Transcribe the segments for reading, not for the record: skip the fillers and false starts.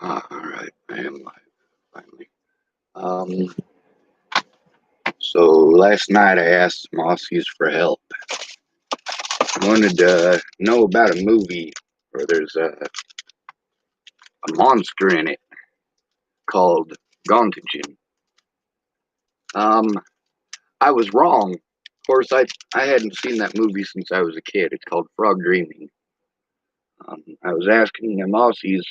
Alright, I am live, finally. Um, so last night I asked some Aussies for help. I wanted to know about a movie where there's a monster in it called Gontagen. Um, I was wrong. Of course, I hadn't seen that movie since I was a kid. It's called Frog Dreaming. I was asking them Aussies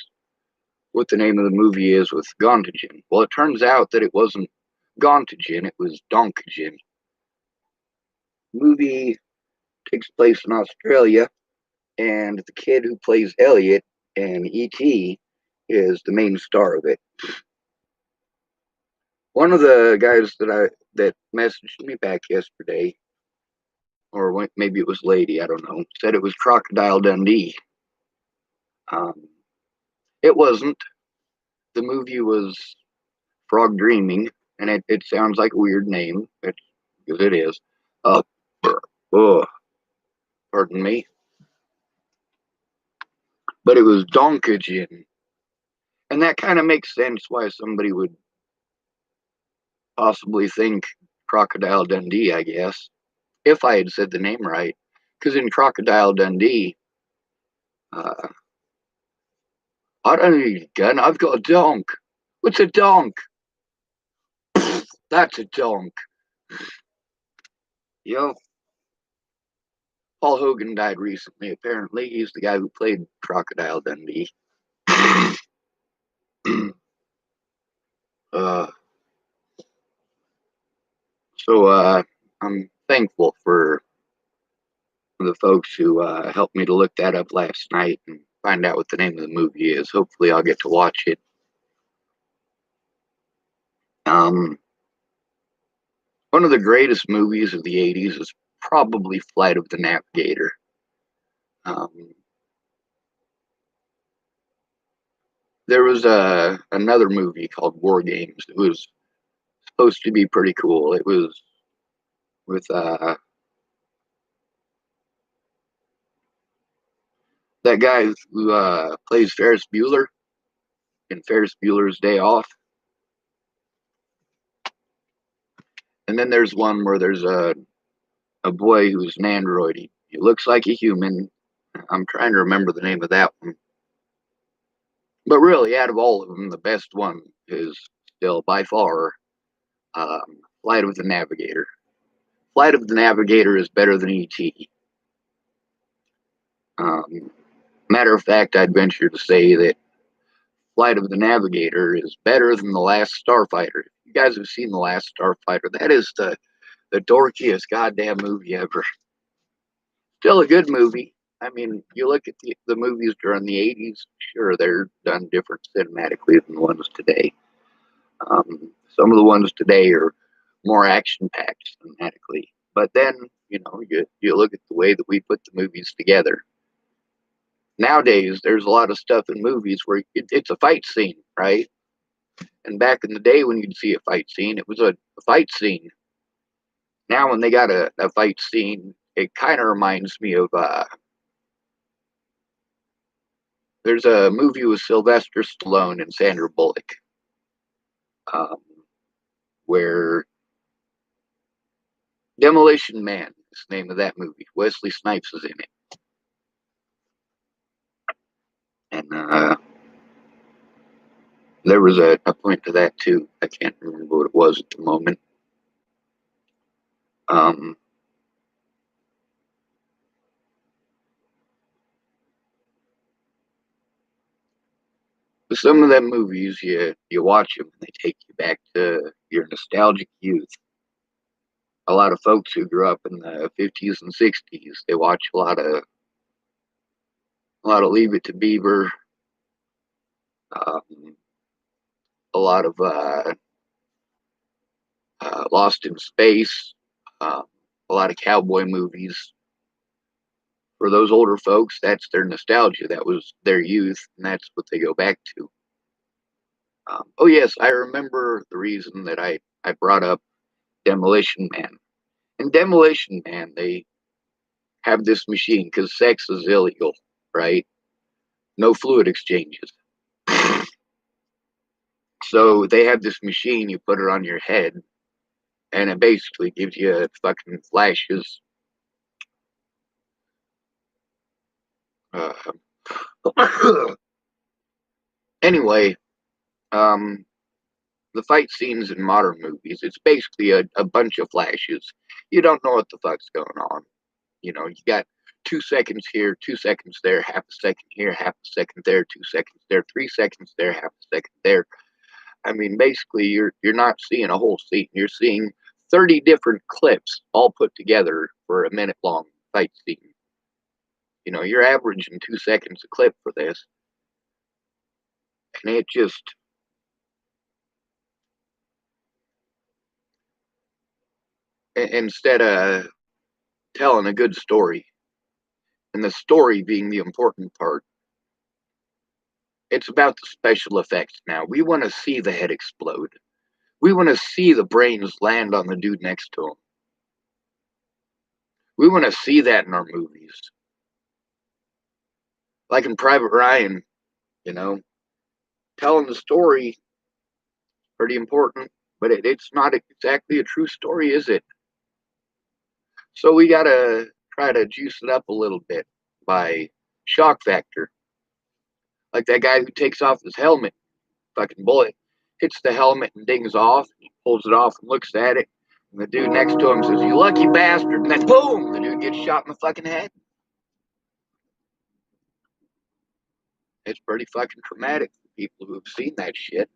what the name of the movie is with Gontagen. Well, it turns out that it wasn't Gontagen, it was Donkagen. Movie takes place in Australia, and the kid who plays Elliot in E.T. is the main star of it. One of the guys that messaged me back yesterday, or maybe it was Lady, I don't know, said it was Crocodile Dundee. Um, it wasn't. The movie was Frog Dreaming, and it sounds like a weird name, because it is. Uh, oh, pardon me. But it was Donkagen. And that kind of makes sense why somebody would possibly think Crocodile Dundee, I guess, if I had said the name right. Because in Crocodile Dundee, uh, I don't need a gun, I've got a donk. What's a donk? That's a donk. Yo, Paul Hogan died recently, apparently. He's the guy who played Crocodile Dundee. uh, so I'm thankful for the folks who helped me to look that up last night and find out what the name of the movie is. Hopefully, I'll get to watch it. Um, One of the greatest movies of the 80s is probably Flight of the Navigator. Um, there was another movie called War Games. It was supposed to be pretty cool. It was with that guy who plays Ferris Bueller in Ferris Bueller's Day Off. And then there's one where there's a boy who's an android. He looks like a human. I'm trying to remember the name of that one. But really, out of all of them, the best one is still by far Flight of the Navigator. Flight of the Navigator is better than ET. Um, Matter of fact, I'd venture to say that Flight of the Navigator is better than The Last Starfighter. If you guys have seen The Last Starfighter, that is the dorkiest goddamn movie ever. Still a good movie. I mean, you look at the movies during the 80s, sure, they're done different cinematically than the ones today. Some of the ones today are more action packed cinematically. But then, you look at the way that we put the movies together. Nowadays, there's a lot of stuff in movies where it's a fight scene, right? And back in the day when you'd see a fight scene, it was a fight scene. Now, when they got a fight scene, it kind of reminds me of there's a movie with Sylvester Stallone and Sandra Bullock, um, where Demolition Man is the name of that movie. Wesley Snipes is in it. And there was a point to that too. I can't remember what it was at the moment. Um, some of them movies, you watch them and they take you back to your nostalgic youth. A lot of folks who grew up in the 50s and 60s, they watch a lot of Leave It to Beaver, um, a lot of Lost in Space, uh, a lot of cowboy movies. For those older folks, that's their nostalgia. That was their youth, and that's what they go back to. Oh yes, I remember the reason that I brought up Demolition Man. In Demolition Man, they have this machine because sex is illegal, right? No fluid exchanges. So they have this machine, you put it on your head, and it basically gives you fucking flashes. Uh, anyway, um, the fight scenes in modern movies, it's basically a bunch of flashes. You don't know what the fuck's going on. You know, you got 2 seconds here, 2 seconds there, half a second here, half a second there, 2 seconds there, 3 seconds there, half a second there. I mean, basically, you're not seeing a whole scene. You're seeing 30 different clips all put together for a minute long fight scene. You know, you're averaging 2 seconds a clip for this, and it just instead of telling a good story, and the story being the important part, it's about the special effects now. We want to see the head explode. We want to see the brains land on the dude next to him. We want to see that in our movies. Like in Private Ryan, you know, telling the story pretty important, but it's not exactly a true story, is it? So we gotta try to juice it up a little bit by shock factor. Like that guy who takes off his helmet, fucking bullet hits the helmet and dings off. He pulls it off and looks at it. And the dude next to him says, "You lucky bastard." And then boom, the dude gets shot in the fucking head. It's pretty fucking traumatic for people who have seen that shit.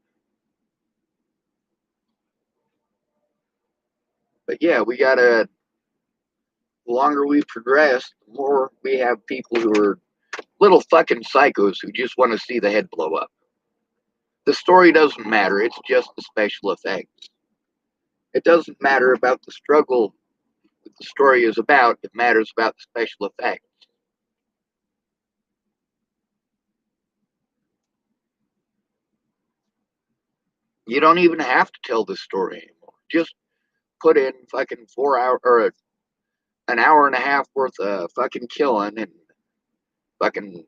But yeah, we gotta, the longer we progress, the more we have people who are little fucking psychos who just want to see the head blow up. The story doesn't matter, it's just the special effects. It doesn't matter about the struggle that the story is about, it matters about the special effects. You don't even have to tell the story anymore. Just put in fucking 4 hour or an hour and a half worth of fucking killing and fucking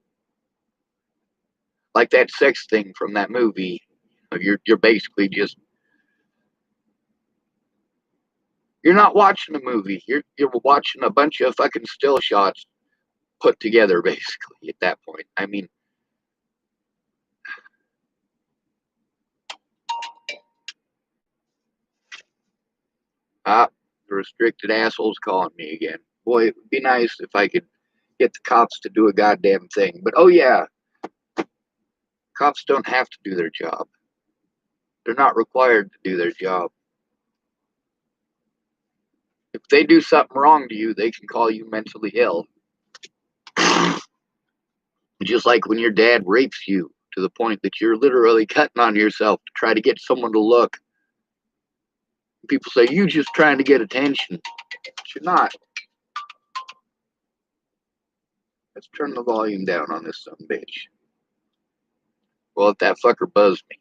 like that sex thing from that movie. You're basically just you're not watching a movie. You're watching a bunch of fucking still shots put together basically at that point. I mean, the restricted asshole's calling me again. Boy, it would be nice if I could get the cops to do a goddamn thing. But oh yeah, cops don't have to do their job. They're not required to do their job. If they do something wrong to you, they can call you mentally ill. Just like when your dad rapes you to the point that you're literally cutting on yourself to try to get someone to look. People say, you just trying to get attention. But you're not. Let's turn the volume down on this son bitch. Well, if that fucker buzzed me.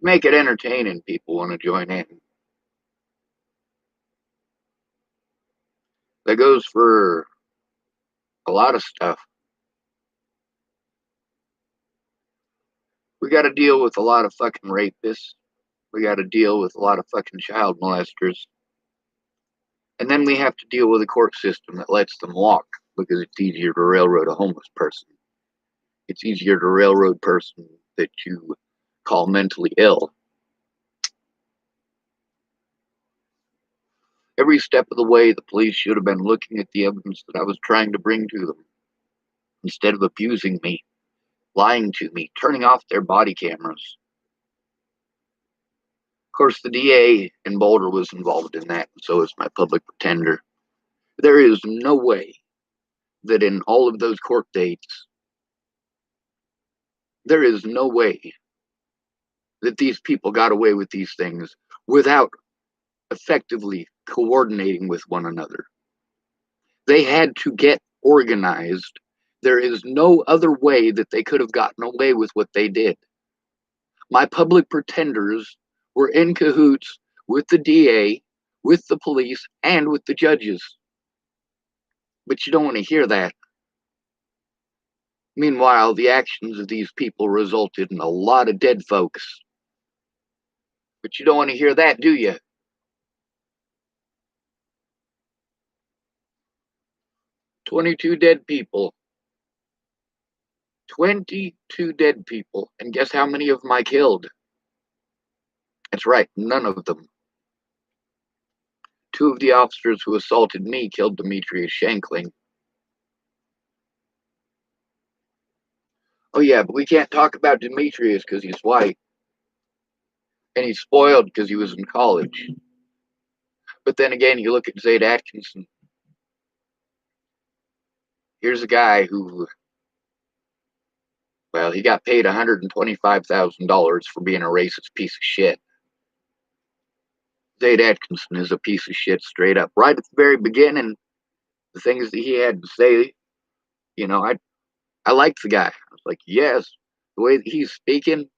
Make it entertaining, people want to join in. That goes for a lot of stuff. We got to deal with a lot of fucking rapists. We got to deal with a lot of fucking child molesters. And then we have to deal with a court system that lets them walk because it's easier to railroad a homeless person. It's easier to railroad a person that you call mentally ill. Every step of the way, the police should have been looking at the evidence that I was trying to bring to them instead of abusing me, lying to me, turning off their body cameras. Of course, the DA in Boulder was involved in that, and so is my public pretender. There is no way that in all of those court dates, there is no way that these people got away with these things without effectively coordinating with one another. They had to get organized. There is no other way that they could have gotten away with what they did. My public pretenders were in cahoots with the DA, with the police, and with the judges. But you don't want to hear that. Meanwhile, the actions of these people resulted in a lot of dead folks. But you don't want to hear that, do you? 22 dead people. 22 dead people. And guess how many of them I killed? That's right, none of them. Two of the officers who assaulted me killed Demetrius Shankling. Oh, yeah, but we can't talk about Demetrius because he's white. And he's spoiled because he was in college. But then again, you look at Zayd Atkinson. Here's a guy who, well, he got paid $125,000 for being a racist piece of shit. Zayd Atkinson is a piece of shit straight up. Right at the very beginning, the things that he had to say, you know, I liked the guy. I was like, yes, the way that he's speaking,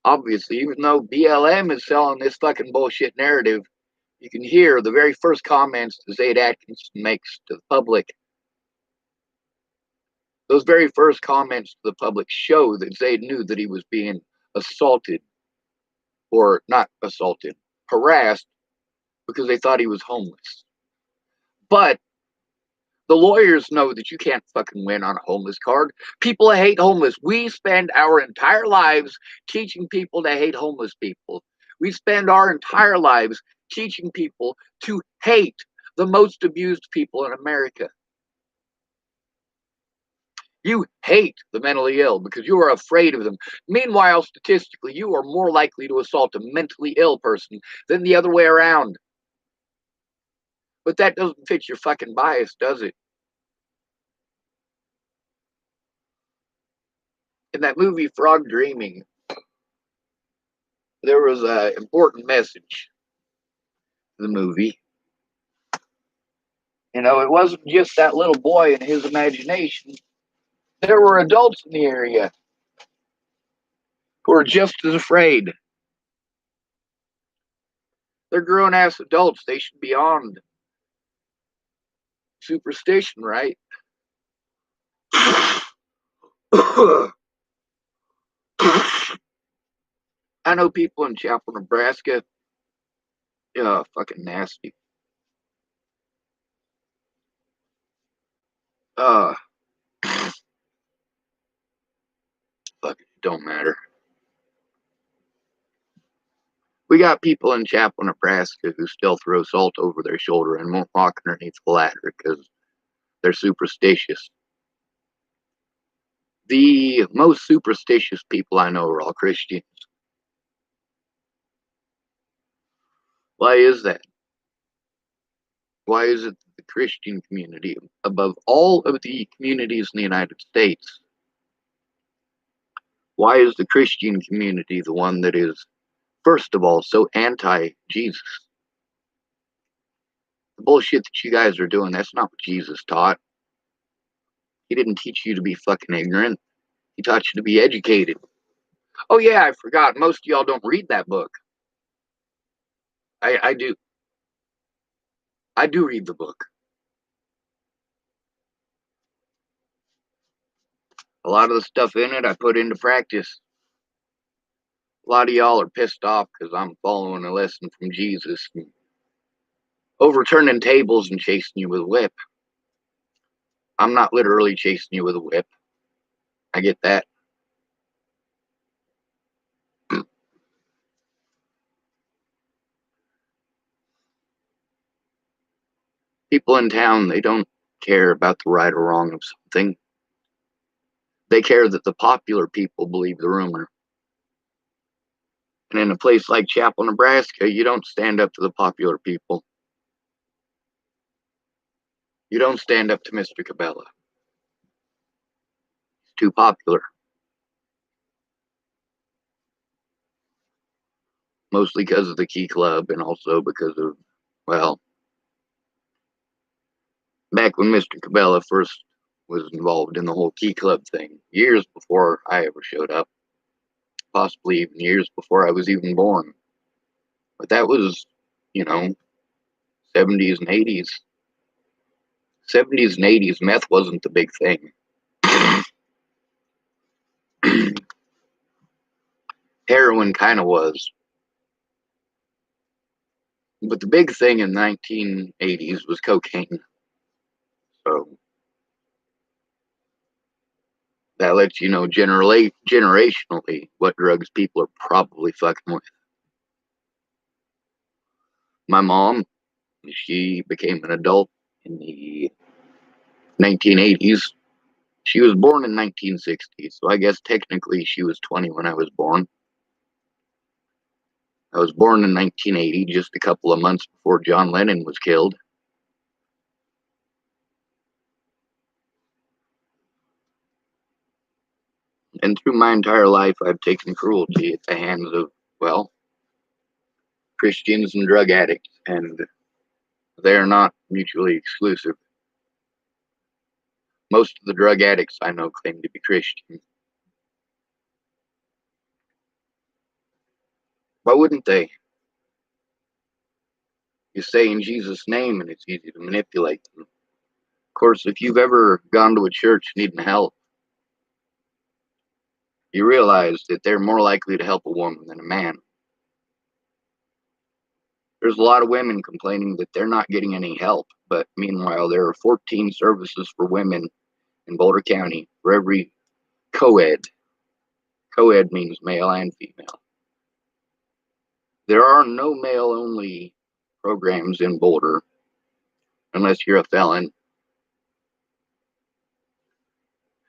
obviously, even though BLM is selling this fucking bullshit narrative, you can hear the very first comments that Zayd Atkinson makes to the public. Those very first comments to the public show that Zayd knew that he was being assaulted, or not assaulted, harassed, because they thought he was homeless. But the lawyers know that you can't fucking win on a homeless card. People hate homeless. We spend our entire lives teaching people to hate homeless people. We spend our entire lives teaching people to hate the most abused people in America. You hate the mentally ill because you are afraid of them. Meanwhile, statistically, you are more likely to assault a mentally ill person than the other way around. But that doesn't fit your fucking bias, does it? In that movie, Frog Dreaming, there was an important message in the movie. You know, it wasn't just that little boy and his imagination. There were adults in the area who are just as afraid. They're grown-ass adults. They should be on superstition, right? I know people in Chapel, Nebraska. Yeah, fucking nasty. Uh, fuck it, don't matter. We got people in Chapel, Nebraska who still throw salt over their shoulder and won't walk underneath the ladder because they're superstitious. The most superstitious people I know are all Christians. Why is that? Why is it the Christian community, above all of the communities in the United States, why is the Christian community the one that is, first of all, so anti-Jesus? The bullshit that you guys are doing, that's not what Jesus taught. He didn't teach you to be fucking ignorant. He taught you to be educated. Oh yeah, I forgot. Most of y'all don't read that book. I do. I do read the book. A lot of the stuff in it I put into practice. A lot of y'all are pissed off because I'm following a lesson from Jesus and overturning tables and chasing you with a whip. I'm not literally chasing you with a whip. I get that. People in town, they don't care about the right or wrong of something. They care that the popular people believe the rumor. And in a place like Chapel, Nebraska, you don't stand up to the popular people. You don't stand up to Mr. Cabela. He's too popular. Mostly because of the Key Club and also because of, well, back when Mr. Cabela first was involved in the whole Key Club thing, years before I ever showed up, possibly even years before I was even born. But that was, you know, 70s and 80s. 70s and 80s, meth wasn't the big thing. Heroin kind of was. But the big thing in the 1980s was cocaine. So that lets you know generationally what drugs people are probably fucking with. My mom, she became an adult in the 1980s. She was born in 1960, so I guess technically she was 20 when I was born. I was born in 1980, just a couple of months before John Lennon was killed. And through my entire life, I've taken cruelty at the hands of, well, Christians and drug addicts, and they're not mutually exclusive. Most of the drug addicts I know claim to be Christian. Why wouldn't they? You say in Jesus' name and it's easy to manipulate them. Of course, if you've ever gone to a church needing help, you realize that they're more likely to help a woman than a man. There's a lot of women complaining that they're not getting any help, but meanwhile, there are 14 services for women in Boulder County for every co-ed. Co-ed means male and female. There are no male-only programs in Boulder unless you're a felon.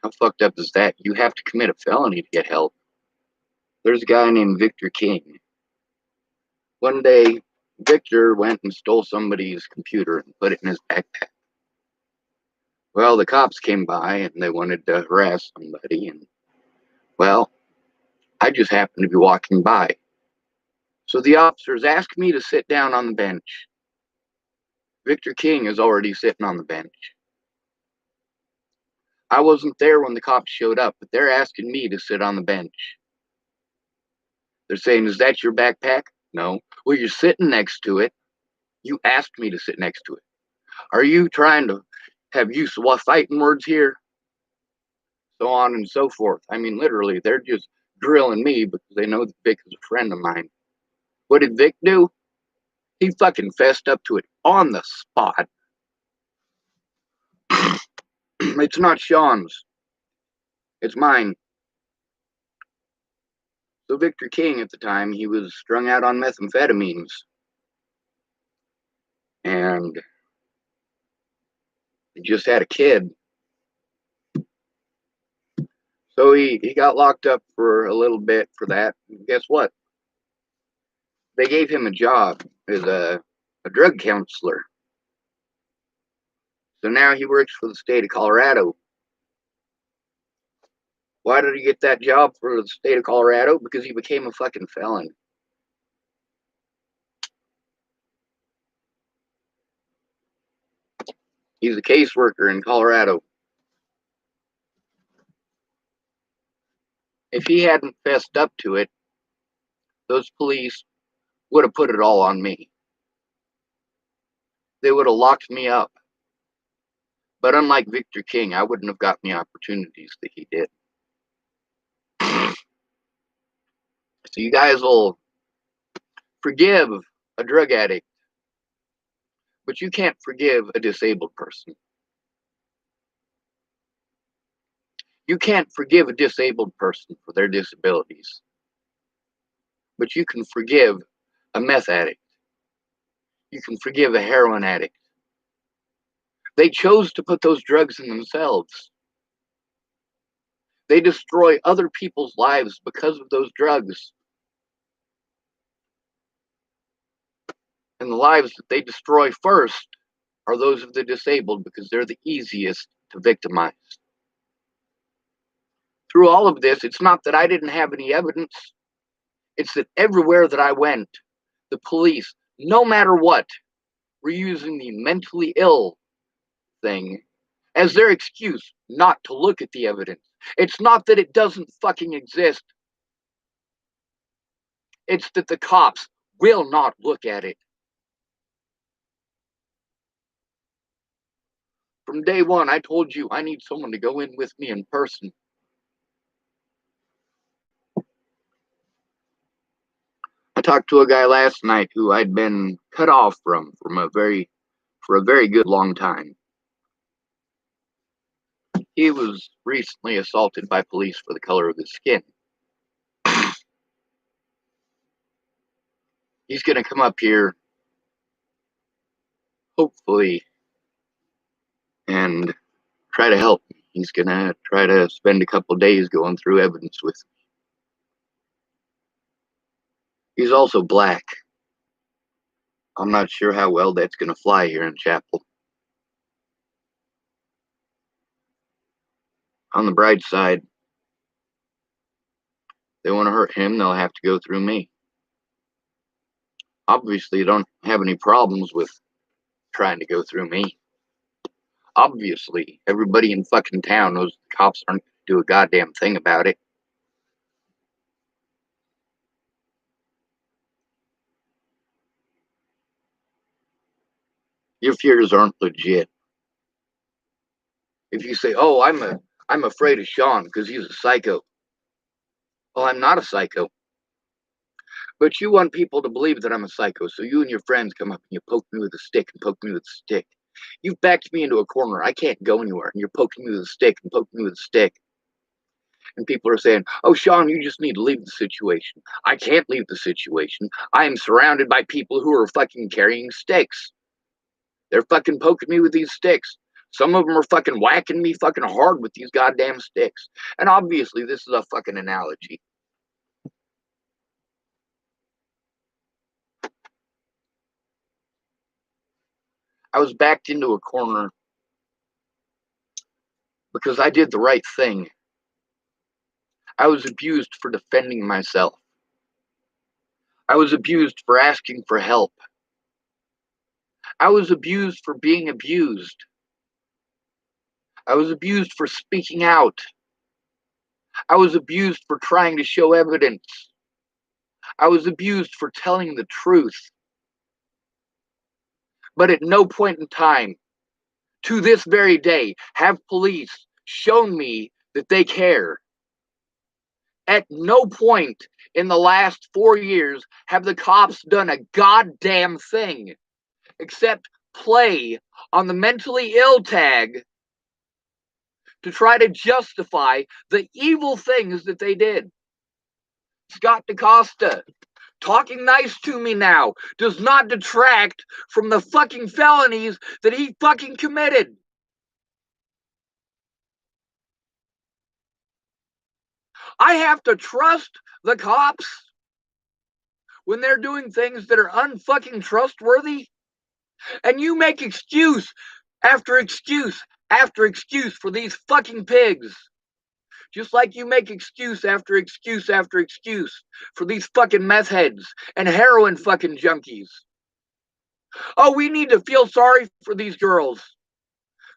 How fucked up is that? You have to commit a felony to get help. There's a guy named Victor King. One day, Victor went and stole somebody's computer and put it in his backpack. Well, the cops came by and they wanted to harass somebody, and, well, I just happened to be walking by. So the officers asked me to sit down on the bench. Victor King is already sitting on the bench. I wasn't there when the cops showed up, but they're asking me to sit on the bench. They're saying, "Is that your backpack?" No. Well, you're sitting next to it. You asked me to sit next to it. Are you trying to have use of fighting words here? So on and so forth. I mean, literally, they're just drilling me because they know that Vic is a friend of mine. What did Vic do? He fucking fessed up to it on the spot. It's not Sean's. It's mine. So Victor King at the time, he was strung out on methamphetamines. And he just had a kid. So he got locked up for a little bit for that. And guess what? They gave him a job as a drug counselor. So now he works for the state of Colorado. Why did he get that job for the state of Colorado? Because he became a fucking felon. He's a caseworker in Colorado. If he hadn't fessed up to it, those police would have put it all on me. They would have locked me up. But unlike Victor King, I wouldn't have gotten the opportunities that he did. So you guys will forgive a drug addict, but you can't forgive a disabled person. You can't forgive a disabled person for their disabilities, but you can forgive a meth addict. You can forgive a heroin addict. They chose to put those drugs in themselves. They destroy other people's lives because of those drugs. And the lives that they destroy first are those of the disabled because they're the easiest to victimize. Through all of this, it's not that I didn't have any evidence. It's that everywhere that I went, the police, no matter what, were using the mentally ill thing as their excuse not to look at the evidence. It's not that it doesn't fucking exist. It's that the cops will not look at it. From day one, I told you I need someone to go in with me in person. talked to a guy last night who I'd been cut off from for a very good long time. He was recently assaulted by police for the color of his skin. He's going to come up here, hopefully, and try to help me. He's going to try to spend a couple days going through evidence with me. He's also black. I'm not sure how well that's going to fly here in Chapel. On the bright side, they want to hurt him, they'll have to go through me. Obviously, you don't have any problems with trying to go through me. Obviously, everybody in fucking town knows the cops aren't going to do a goddamn thing about it. Your fears aren't legit. If you say, "Oh, I'm afraid of Sean because he's a psycho," well, I'm not a psycho. But you want people to believe that I'm a psycho, so you and your friends come up and you poke me with a stick and poke me with a stick. You've backed me into a corner. I can't go anywhere, and you're poking me with a stick and poking me with a stick. And people are saying, "Oh, Sean, you just need to leave the situation." I can't leave the situation. I am surrounded by people who are fucking carrying sticks. They're fucking poking me with these sticks. Some of them are fucking whacking me fucking hard with these goddamn sticks. And obviously, this is a fucking analogy. I was backed into a corner because I did the right thing. I was abused for defending myself. I was abused for asking for help. I was abused for being abused. I was abused for speaking out. I was abused for trying to show evidence. I was abused for telling the truth. But at no point in time, to this very day, have police shown me that they care. At no point in the last 4 years have the cops done a goddamn thing except play on the mentally ill tag to try to justify the evil things that they did. Scott DaCosta, talking nice to me now does not detract from the fucking felonies that he fucking committed. I have to trust the cops when they're doing things that are unfucking trustworthy, and you make excuse after excuse after excuse for these fucking pigs. Just like you make excuse after excuse after excuse for these fucking meth heads and heroin fucking junkies. Oh, we need to feel sorry for these girls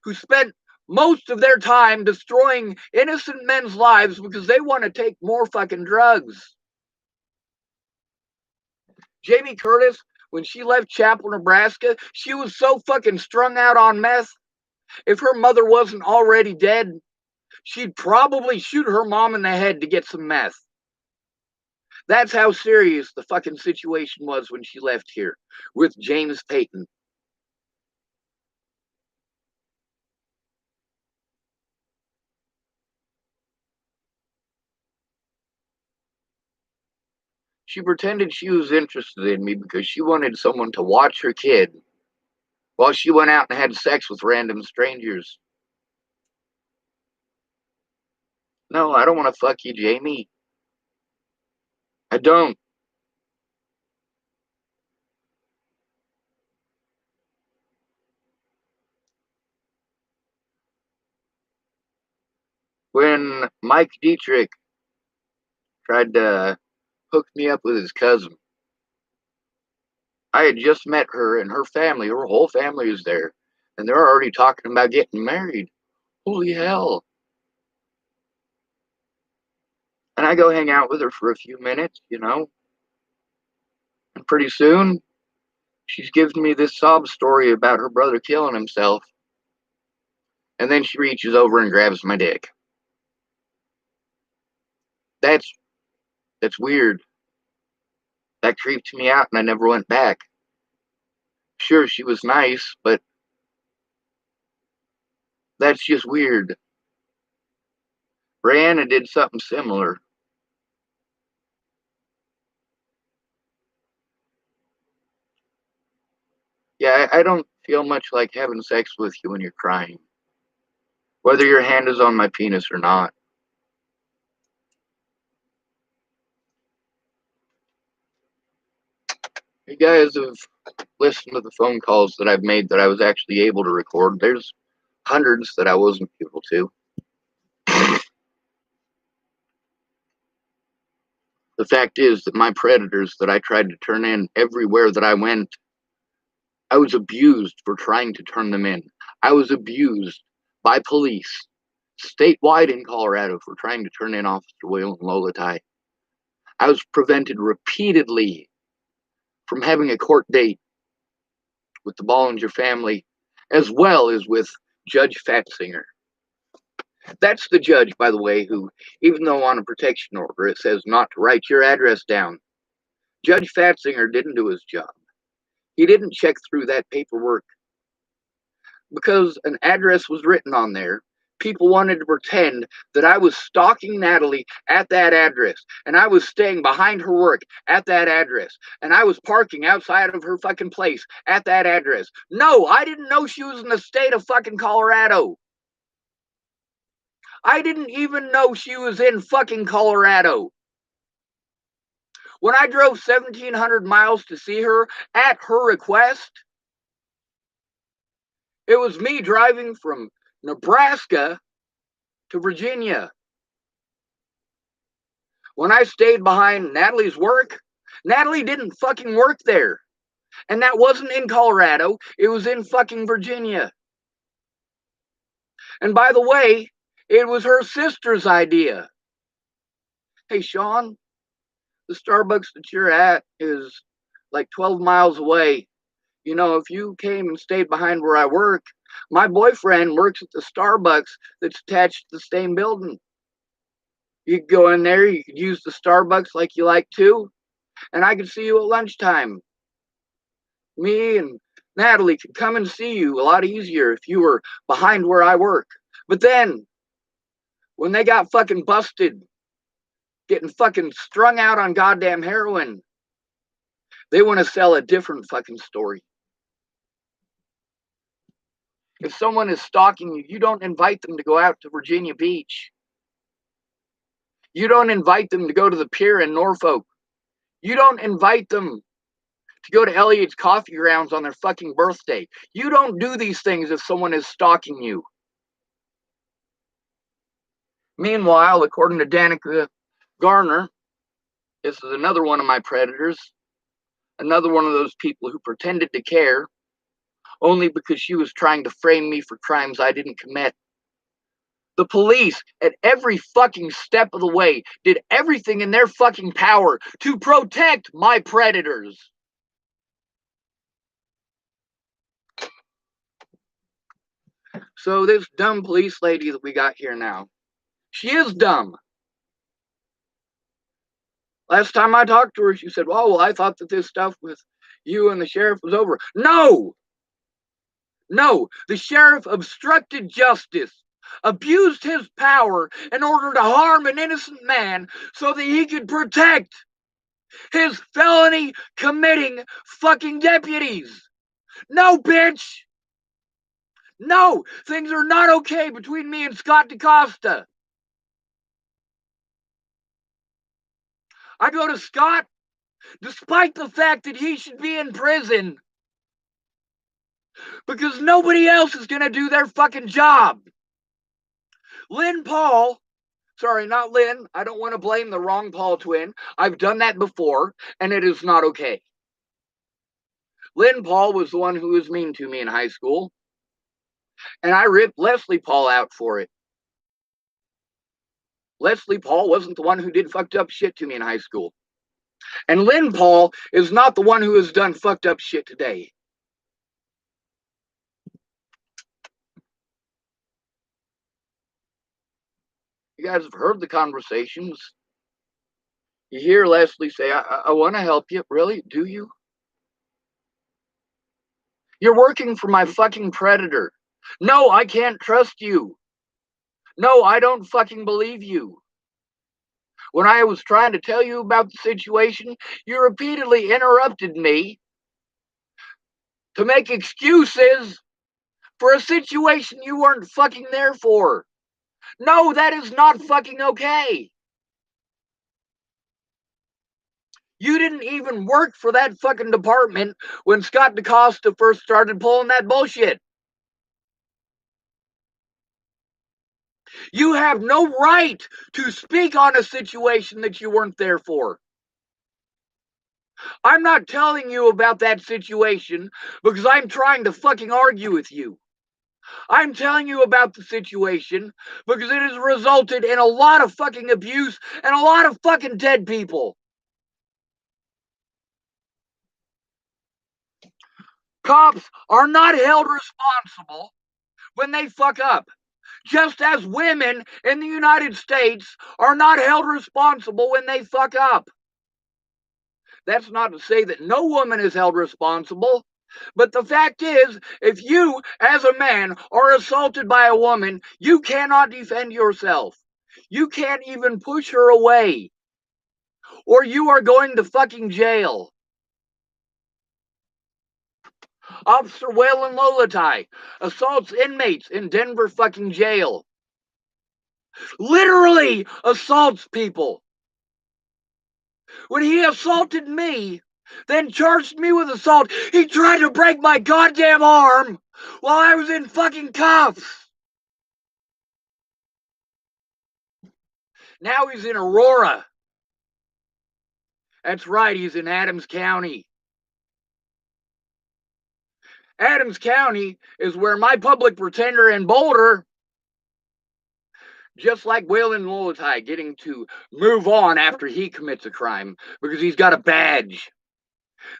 who spent most of their time destroying innocent men's lives because they want to take more fucking drugs. Jamie Curtis, when she left Chapel, Nebraska, she was so fucking strung out on meth. If her mother wasn't already dead, she'd probably shoot her mom in the head to get some meth. That's how serious the fucking situation was when she left here with James Payton. She pretended she was interested in me because she wanted someone to watch her kid while she went out and had sex with random strangers. No, I don't want to fuck you, Jamie. I don't. When Mike Dietrich tried to hook me up with his cousin, I had just met her and her family. Her whole family is there. And they're already talking about getting married. Holy hell. And I go hang out with her for a few minutes, you know. And pretty soon, she's giving me this sob story about her brother killing himself. And then she reaches over and grabs my dick. That's weird. That creeped me out and I never went back. Sure, she was nice, but that's just weird. Brianna did something similar. Yeah, I don't feel much like having sex with you when you're crying, whether your hand is on my penis or not. You guys have listened to the phone calls that I've made that I was actually able to record. There's hundreds that I wasn't able to. The fact is that my predators that I tried to turn in everywhere that I went, I was abused for trying to turn them in. I was abused by police statewide in Colorado for trying to turn in Officer Whalen Lolatai. I was prevented repeatedly from having a court date with the Bollinger family, as well as with Judge Fatzinger. That's the judge, by the way, who, even though on a protection order it says not to write your address down, Judge Fatzinger didn't do his job. He didn't check through that paperwork because an address was written on there. People wanted to pretend that I was stalking Natalie at that address, and I was staying behind her work at that address, and I was parking outside of her fucking place at that address. No, I didn't know she was in the state of fucking Colorado. I didn't even know she was in fucking Colorado. When I drove 1,700 miles to see her at her request, it was me driving from Nebraska to Virginia. When I stayed behind Natalie's work, Natalie didn't fucking work there. And that wasn't in Colorado, it was in fucking Virginia. And by the way, it was her sister's idea. Hey, Sean, the Starbucks that you're at is like 12 miles away. You know, if you came and stayed behind where I work, my boyfriend works at the Starbucks that's attached to the same building. You could go in there, you could use the Starbucks like you like to, and I could see you at lunchtime. Me and Natalie could come and see you a lot easier if you were behind where I work. But then, when they got fucking busted, getting fucking strung out on goddamn heroin, they want to sell a different fucking story. If someone is stalking you, you don't invite them to go out to Virginia Beach. You don't invite them to go to the pier in Norfolk. You don't invite them to go to Elliot's Coffee Grounds on their fucking birthday. You don't do these things if someone is stalking you. Meanwhile, according to Danica Garner, this is another one of my predators, another one of those people who pretended to care only because she was trying to frame me for crimes I didn't commit. The police, at every fucking step of the way, did everything in their fucking power to protect my predators. So this dumb police lady that we got here now, she is dumb. Last time I talked to her, she said, well, I thought that this stuff with you and the sheriff was over. No! No, the sheriff obstructed justice, abused his power in order to harm an innocent man so that he could protect his felony committing fucking deputies. No, bitch! No, things are not okay between me and Scott DaCosta. I go to Scott despite the fact that he should be in prison because nobody else is going to do their fucking job. Lynn Paul, sorry, not Lynn. I don't want to blame the wrong Paul twin. I've done that before, and it is not okay. Lynn Paul was the one who was mean to me in high school, and I ripped Leslie Paul out for it. Leslie Paul wasn't the one who did fucked up shit to me in high school. And Lynn Paul is not the one who has done fucked up shit today. You guys have heard the conversations. You hear Leslie say, I want to help you. Really? Do you? You're working for my fucking predator. No, I can't trust you. No, I don't fucking believe you. When I was trying to tell you about the situation, you repeatedly interrupted me to make excuses for a situation you weren't fucking there for. No, that is not fucking okay. You didn't even work for that fucking department when Scott DaCosta first started pulling that bullshit. You have no right to speak on a situation that you weren't there for. I'm not telling you about that situation because I'm trying to fucking argue with you. I'm telling you about the situation because it has resulted in a lot of fucking abuse and a lot of fucking dead people. Cops are not held responsible when they fuck up, just as women in the United States are not held responsible when they fuck up. That's not to say that no woman is held responsible, but the fact is, if you, as a man, are assaulted by a woman, you cannot defend yourself. You can't even push her away, or you are going to fucking jail. Officer Waylon Lolatai assaults inmates in Denver fucking jail. Literally assaults people. When he assaulted me, then charged me with assault, he tried to break my goddamn arm while I was in fucking cuffs. Now he's in Aurora. That's right, he's in Adams County. Adams County is where my public pretender in Boulder, just like Waylon Lolatai, getting to move on after he commits a crime because he's got a badge.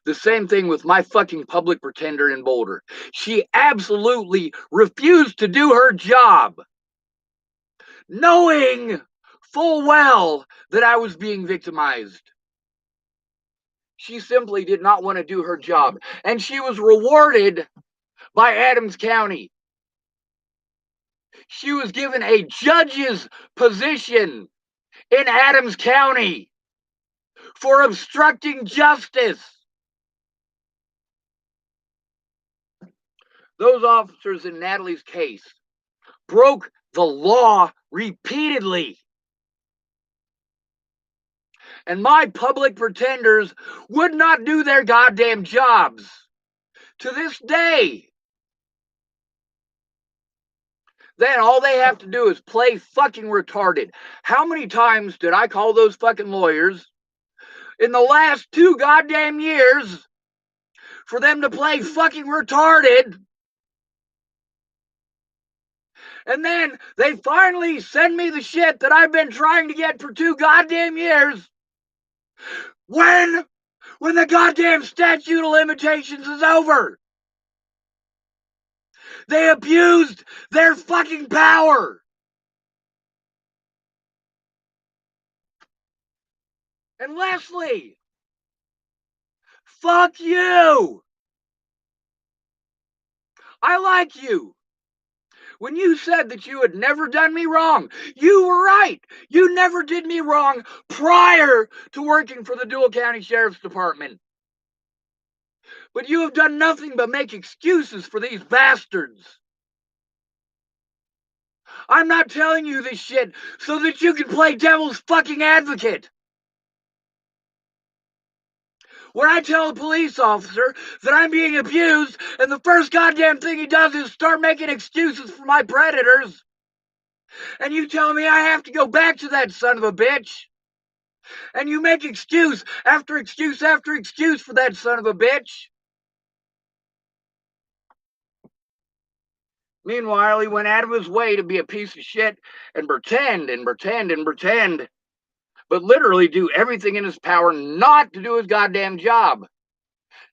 The same thing with my fucking public pretender in Boulder. She absolutely refused to do her job, knowing full well that I was being victimized. She simply did not want to do her job, and she was rewarded by Adams County. She was given a judge's position in Adams County for obstructing justice. Those officers in Natalie's case broke the law repeatedly. And my public pretenders would not do their goddamn jobs. To this day, then all they have to do is play fucking retarded. How many times did I call those fucking lawyers in the last 2 goddamn years for them to play fucking retarded? And then they finally send me the shit that I've been trying to get for 2 goddamn years. When the goddamn statute of limitations is over. They abused their fucking power. And Leslie, fuck you. I like you. When you said that you had never done me wrong, you were right. You never did me wrong prior to working for the Dual County Sheriff's Department. But you have done nothing but make excuses for these bastards. I'm not telling you this shit so that you can play devil's fucking advocate. When I tell a police officer that I'm being abused and the first goddamn thing he does is start making excuses for my predators, and you tell me I have to go back to that son of a bitch, and you make excuse after excuse after excuse for that son of a bitch. Meanwhile, he went out of his way to be a piece of shit and pretend and pretend and pretend, but literally do everything in his power not to do his goddamn job.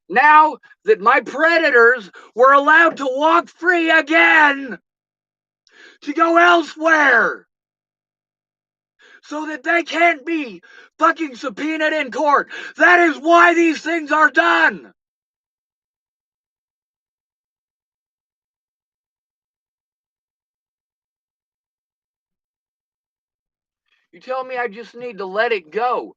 Now that my predators were allowed to walk free again, to go elsewhere, so that they can't be fucking subpoenaed in court. That is why these things are done. You tell me I just need to let it go.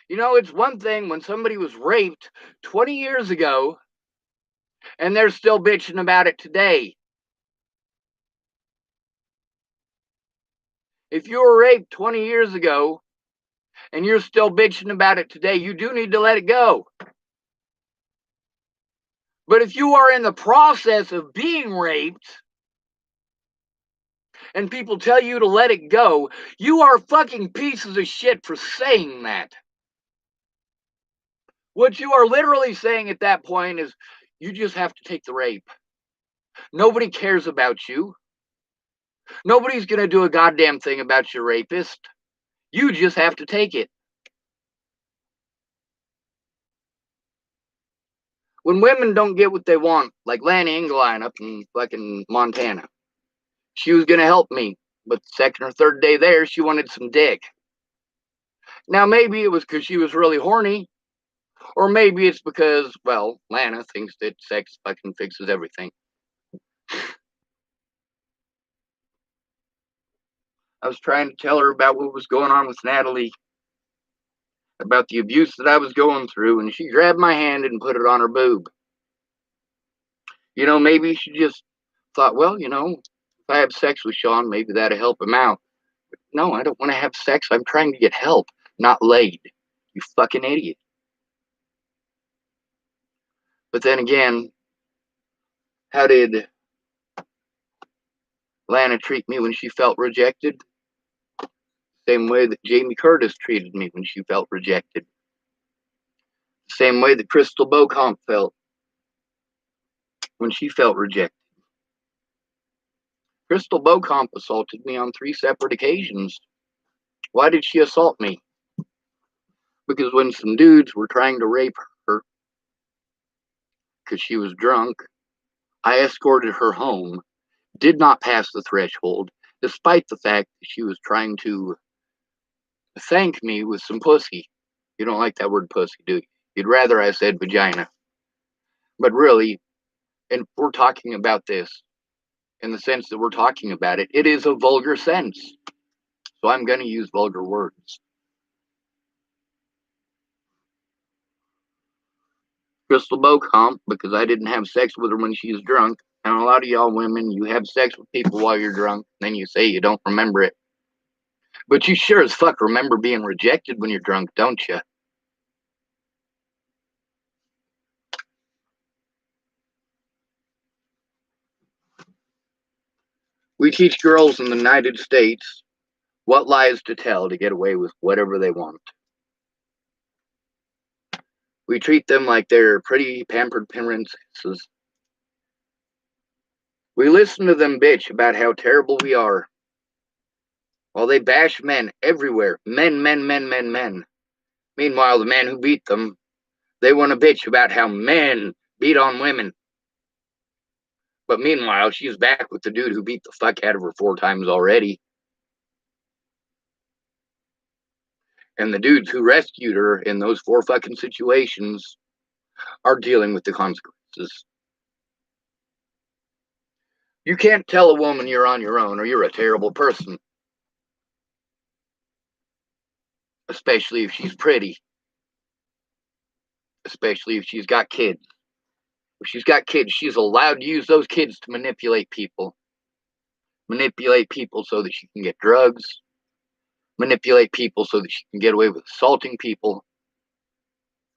You know, it's one thing when somebody was raped 20 years ago and they're still bitching about it today. If you were raped 20 years ago and you're still bitching about it today, you do need to let it go. But if you are in the process of being raped and people tell you to let it go, you are fucking pieces of shit for saying that. What you are literally saying at that point is you just have to take the rape. Nobody cares about you. Nobody's going to do a goddamn thing about your rapist. You just have to take it. When women don't get what they want, like Lanny Engeline up in fucking Montana, she was going to help me, but the second or third day there, she wanted some dick. Now, maybe it was because she was really horny, or maybe it's because, well, Lana thinks that sex fucking fixes everything. I was trying to tell her about what was going on with Natalie, about the abuse that I was going through, and she grabbed my hand and put it on her boob. You know, maybe she just thought, well, you know, if I have sex with Sean, maybe that'll help him out. No, I don't want to have sex. I'm trying to get help, not laid. You fucking idiot. But then again, how did Lana treat me when she felt rejected? Same way that Jamie Curtis treated me when she felt rejected. Same way that Crystal Beauchamp felt when she felt rejected. Crystal Beauchamp assaulted me on 3 separate occasions. Why did she assault me? Because when some dudes were trying to rape her because she was drunk, I escorted her home, did not pass the threshold, despite the fact that she was trying to thank me with some pussy. You don't like that word pussy, do you? You'd rather I said vagina. But really, and we're talking about this in the sense that we're talking about it, it is a vulgar sense. So I'm going to use vulgar words. Crystal Beauchamp, because I didn't have sex with her when she was drunk. And a lot of y'all women, you have sex with people while you're drunk, then you say you don't remember it. But you sure as fuck remember being rejected when you're drunk, don't you? We teach girls in the United States what lies to tell to get away with whatever they want. We treat them like they're pretty pampered princesses. We listen to them bitch about how terrible we are, while they bash men everywhere. Men, men, men, men, men. Meanwhile, the man who beat them, they want to bitch about how men beat on women. But meanwhile, she's back with the dude who beat the fuck out of her 4 times already. And the dudes who rescued her in those 4 fucking situations are dealing with the consequences. You can't tell a woman you're on your own or you're a terrible person. Especially if she's pretty. Especially if she's got kids. If she's got kids, she's allowed to use those kids to manipulate people. Manipulate people so that she can get drugs. Manipulate people so that she can get away with assaulting people.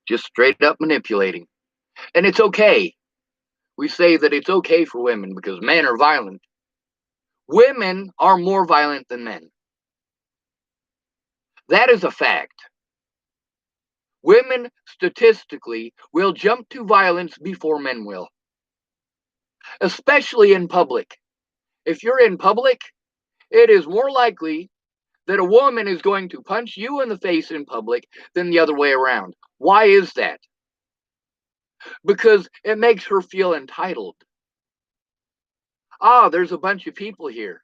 Just straight up manipulating. And it's okay. We say that it's okay for women because men are violent. Women are more violent than men. That is a fact. Women statistically will jump to violence before men will. Especially in public. If you're in public, it is more likely that a woman is going to punch you in the face in public than the other way around. Why is that? Because it makes her feel entitled. Ah, there's a bunch of people here.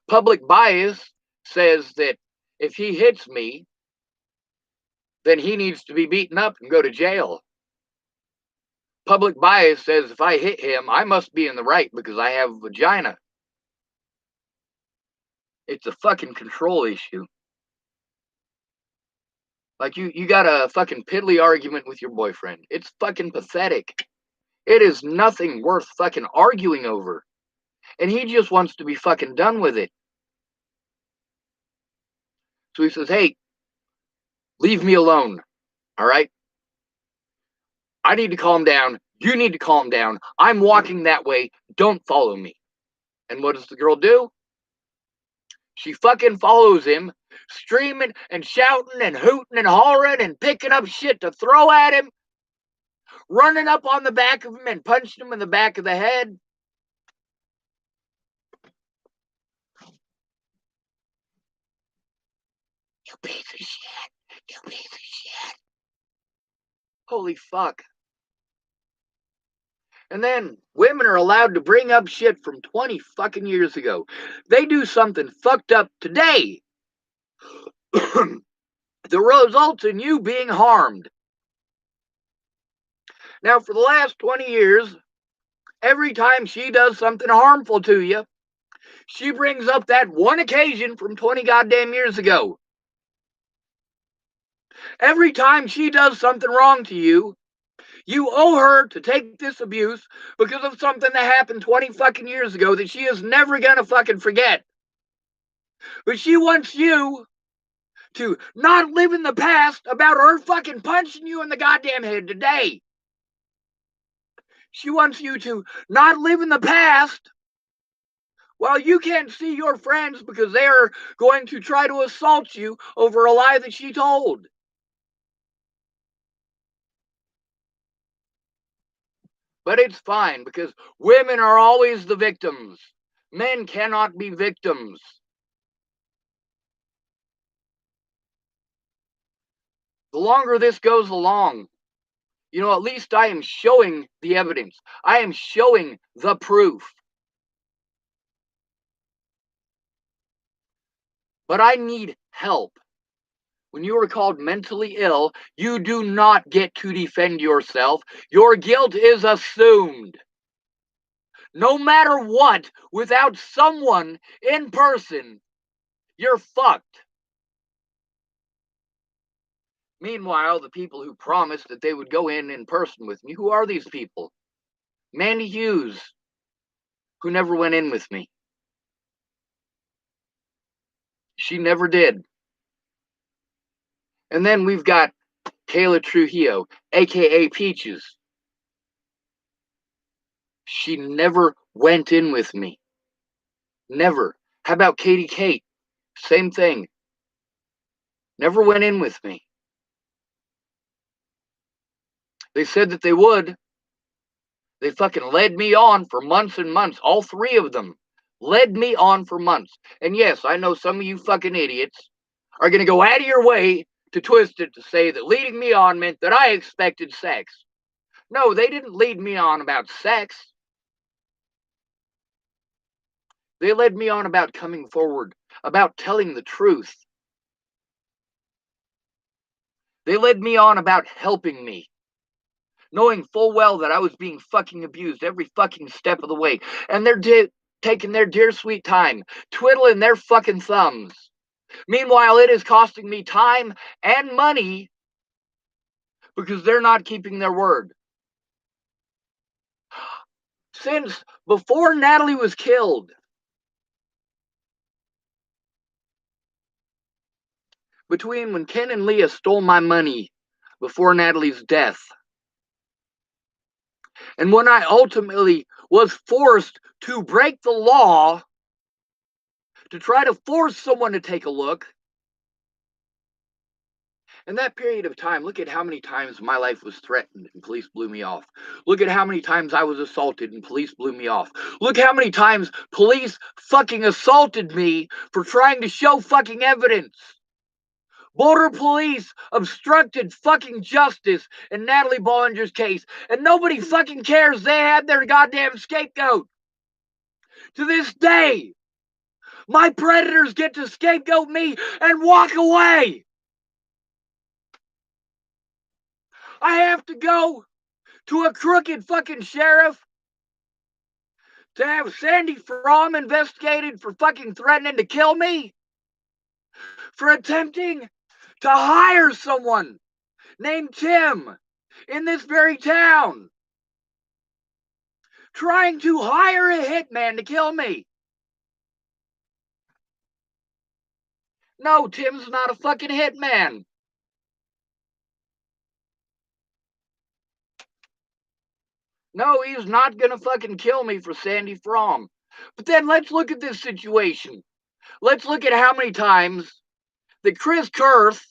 Public bias says that if he hits me, then he needs to be beaten up and go to jail. Public bias says if I hit him, I must be in the right because I have a vagina. It's a fucking control issue. Like you got a fucking piddly argument with your boyfriend. It's fucking pathetic. It is nothing worth fucking arguing over. And he just wants to be fucking done with it. So he says, hey, leave me alone. All right? I need to calm down. You need to calm down. I'm walking that way. Don't follow me. And what does the girl do? She fucking follows him, screaming and shouting and hooting and hollering and picking up shit to throw at him, running up on the back of him and punching him in the back of the head. You piece of shit. You piece of shit. Holy fuck. And then women are allowed to bring up shit from 20 fucking years ago. They do something fucked up today that results in you being harmed. Now, for the last 20 years, every time she does something harmful to you, she brings up that one occasion from 20 goddamn years ago. Every time she does something wrong to you, you owe her to take this abuse because of something that happened 20 fucking years ago that she is never gonna fucking forget. But she wants you to not live in the past about her fucking punching you in the goddamn head today. She wants you to not live in the past while you can't see your friends because they're going to try to assault you over a lie that she told. But it's fine because women are always the victims. Men cannot be victims. The longer this goes along, at least I am showing the evidence. I am showing the proof. But I need help. When you are called mentally ill, you do not get to defend yourself. Your guilt is assumed. No matter what, without someone in person, you're fucked. Meanwhile, the people who promised that they would go in person with me, who are these people? Mandy Hughes, who never went in with me. She never did. And then we've got Kayla Trujillo, aka Peaches. She never went in with me. Never. How about Katie Kate? Same thing. Never went in with me. They said that they would. They fucking led me on for months and months. All three of them led me on for months. And yes, I know some of you fucking idiots are going to go out of your way to twist it to say that leading me on meant that I expected sex. No, they didn't lead me on about sex. They led me on about coming forward, about telling the truth. They led me on about helping me, knowing full well that I was being fucking abused every fucking step of the way. And they're taking their dear sweet time, twiddling their fucking thumbs. Meanwhile, it is costing me time and money because they're not keeping their word. Since before Natalie was killed, between when Ken and Leah stole my money before Natalie's death, and when I ultimately was forced to break the law to try to force someone to take a look, in that period of time, look at how many times my life was threatened and police blew me off. Look at how many times I was assaulted and police blew me off. Look how many times police fucking assaulted me for trying to show fucking evidence. Border police obstructed fucking justice in Natalie Bollinger's case, and nobody fucking cares. They had their goddamn scapegoat. To this day, My predators get to scapegoat me and walk away. I have to go to a crooked fucking sheriff to have Sandy Fromm investigated for fucking threatening to kill me, for attempting to hire someone named Tim in this very town, trying to hire a hitman to kill me. No, Tim's not a fucking hitman. No, he's not gonna fucking kill me for Sandy Fromm. But then let's look at this situation. Let's look at how many times that Chris Kurth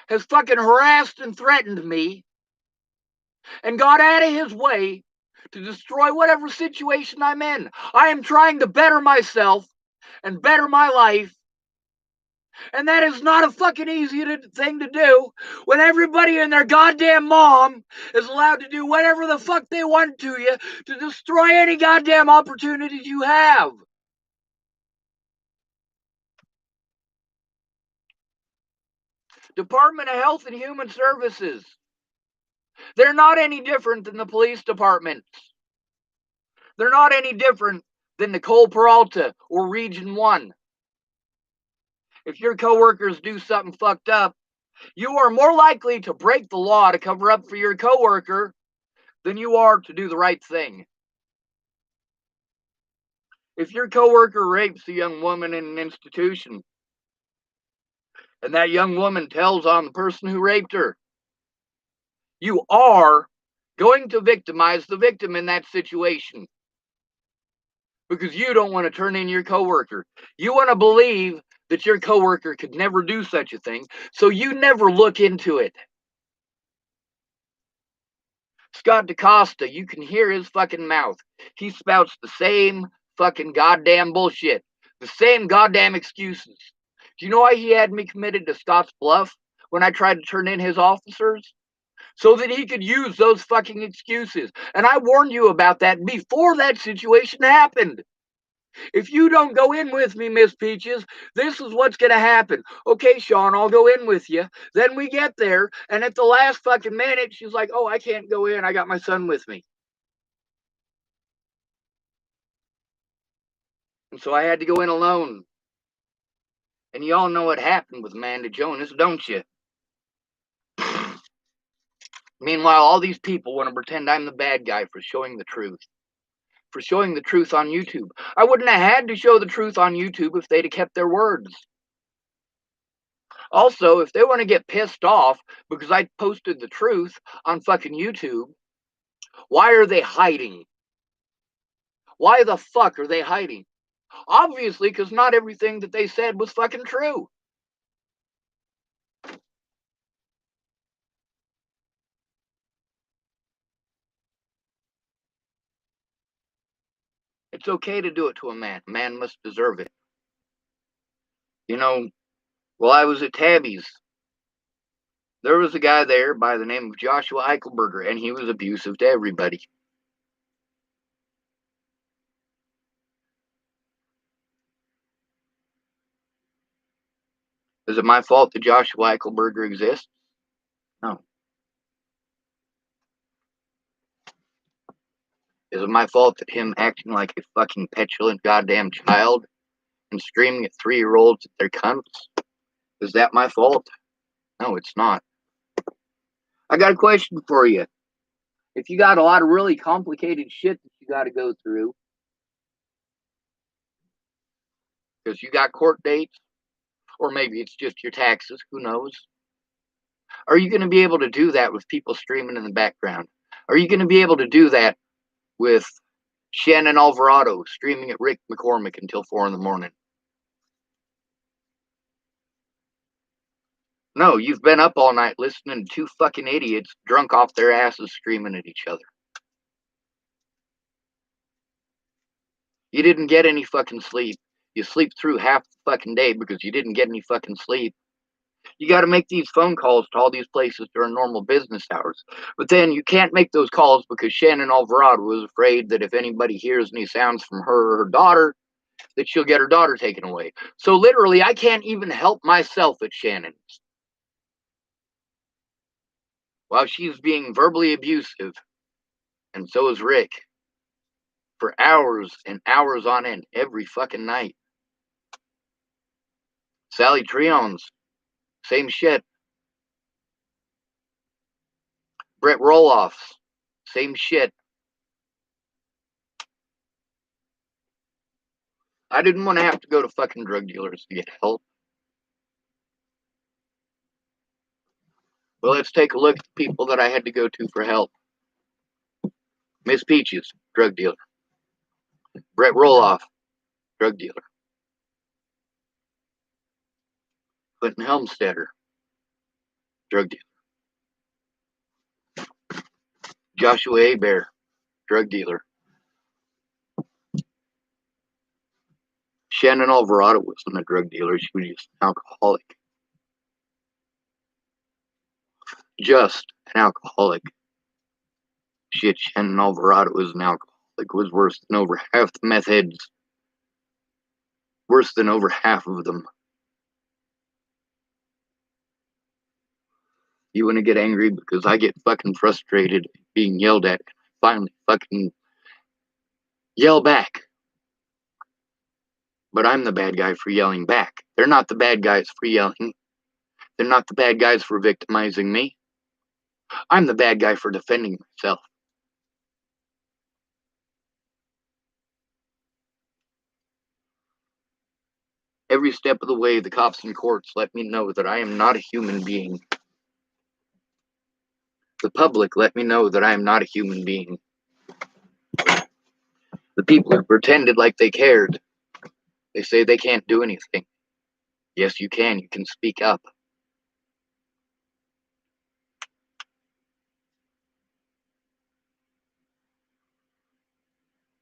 has fucking harassed and threatened me and got out of his way to destroy whatever situation I'm in. I am trying to better myself and better my life, and that is not a fucking easy thing to do when everybody and their goddamn mom is allowed to do whatever the fuck they want to you to destroy any goddamn opportunities you have. Department of Health and Human Services. They're not any different than the police departments. They're not any different than Nicole Peralta or Region 1. If your coworkers do something fucked up, you are more likely to break the law to cover up for your coworker than you are to do the right thing. If your coworker rapes a young woman in an institution, and that young woman tells on the person who raped her, you are going to victimize the victim in that situation. Because you don't want to turn in your coworker. You want to believe that your coworker could never do such a thing, so you never look into it. Scott DaCosta, you can hear his fucking mouth. He spouts the same fucking goddamn bullshit. The same goddamn excuses. Do you know why he had me committed to Scott's Bluff when I tried to turn in his officers? So that he could use those fucking excuses. And I warned you about that before that situation happened. If you don't go in with me, Miss Peaches, this is what's going to happen. Okay, Sean, I'll go in with you. Then we get there, and at the last fucking minute, she's like, oh, I can't go in. I got my son with me. And so I had to go in alone. And you all know what happened with Amanda Jonas, don't you? Meanwhile, all these people want to pretend I'm the bad guy for showing the truth. For showing the truth on YouTube. I wouldn't have had to show the truth on YouTube if they'd have kept their words. Also, if they want to get pissed off because I posted the truth on fucking YouTube, why are they hiding? Why the fuck are they hiding? Obviously, because not everything that they said was fucking true. It's okay to do it to a man. A man must deserve it. You know, while I was at Tabby's, there was a guy there by the name of Joshua Eichelberger, and he was abusive to everybody. Is it my fault that Joshua Eichelberger exists? No. Is it my fault that him acting like a fucking petulant goddamn child and screaming at 3-year-olds that they're cunts? Is that my fault? No, it's not. I got a question for you. If you got a lot of really complicated shit that you got to go through, because you got court dates, or maybe it's just your taxes, who knows? Are you going to be able to do that with people streaming in the background? Are you going to be able to do that with Shannon Alvarado streaming at Rick McCormick until 4 in the morning? No, you've been up all night listening to 2 fucking idiots drunk off their asses screaming at each other. You didn't get any fucking sleep. You sleep through half the fucking day because you didn't get any fucking sleep. You got to make these phone calls to all these places during normal business hours. But then you can't make those calls because Shannon Alvarado was afraid that if anybody hears any sounds from her or her daughter, that she'll get her daughter taken away. So literally, I can't even help myself at Shannon's. While she's being verbally abusive, and so is Rick, for hours and hours on end, every fucking night. Sally Treon's, same shit. Brett Roloff's, same shit. I didn't want to have to go to fucking drug dealers to get help. Well, let's take a look at the people that I had to go to for help. Miss Peaches, drug dealer. Brett Roloff, drug dealer. Clinton Helmstetter, drug dealer. Joshua Bear, drug dealer. Shannon Alvarado wasn't a drug dealer. She was just an alcoholic. Just an alcoholic. Shit, Shannon Alvarado was an alcoholic. Was worse than over half the meth heads. Worse than over half of them. You want to get angry because I get fucking frustrated being yelled at. Finally fucking yell back. But I'm the bad guy for yelling back. They're not the bad guys for yelling. They're not the bad guys for victimizing me. I'm the bad guy for defending myself. Every step of the way, the cops and courts let me know that I am not a human being. The public let me know that I am not a human being. The people who pretended like they cared, they say they can't do anything. Yes, you can. You can speak up.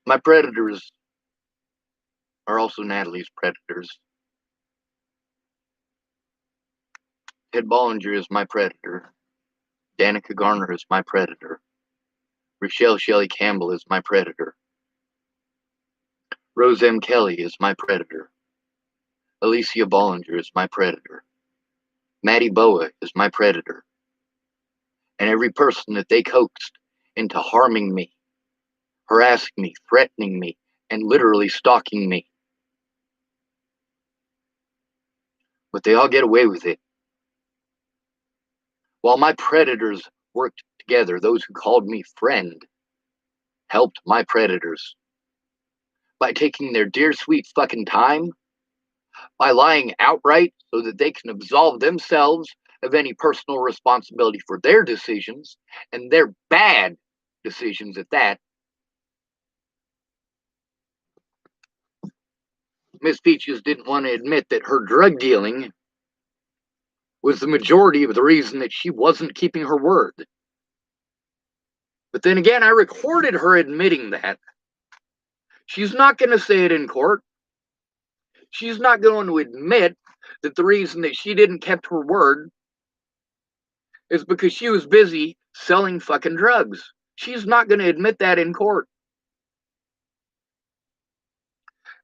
My predators are also Natalie's predators. Ted Bollinger is my predator. Danica Garner is my predator. Rochelle Shelley Campbell is my predator. Rose M. Kelly is my predator. Alicia Bollinger is my predator. Maddie Boa is my predator. And every person that they coaxed into harming me, harassing me, threatening me, and literally stalking me. But they all get away with it. While my predators worked together, those who called me friend helped my predators by taking their dear sweet fucking time, by lying outright so that they can absolve themselves of any personal responsibility for their decisions, and their bad decisions at that. Miss Peaches didn't want to admit that her drug dealing was the majority of the reason that she wasn't keeping her word. But then again, I recorded her admitting that. She's not going to say it in court. She's not going to admit that the reason that she didn't keep her word is because she was busy selling fucking drugs. She's not going to admit that in court.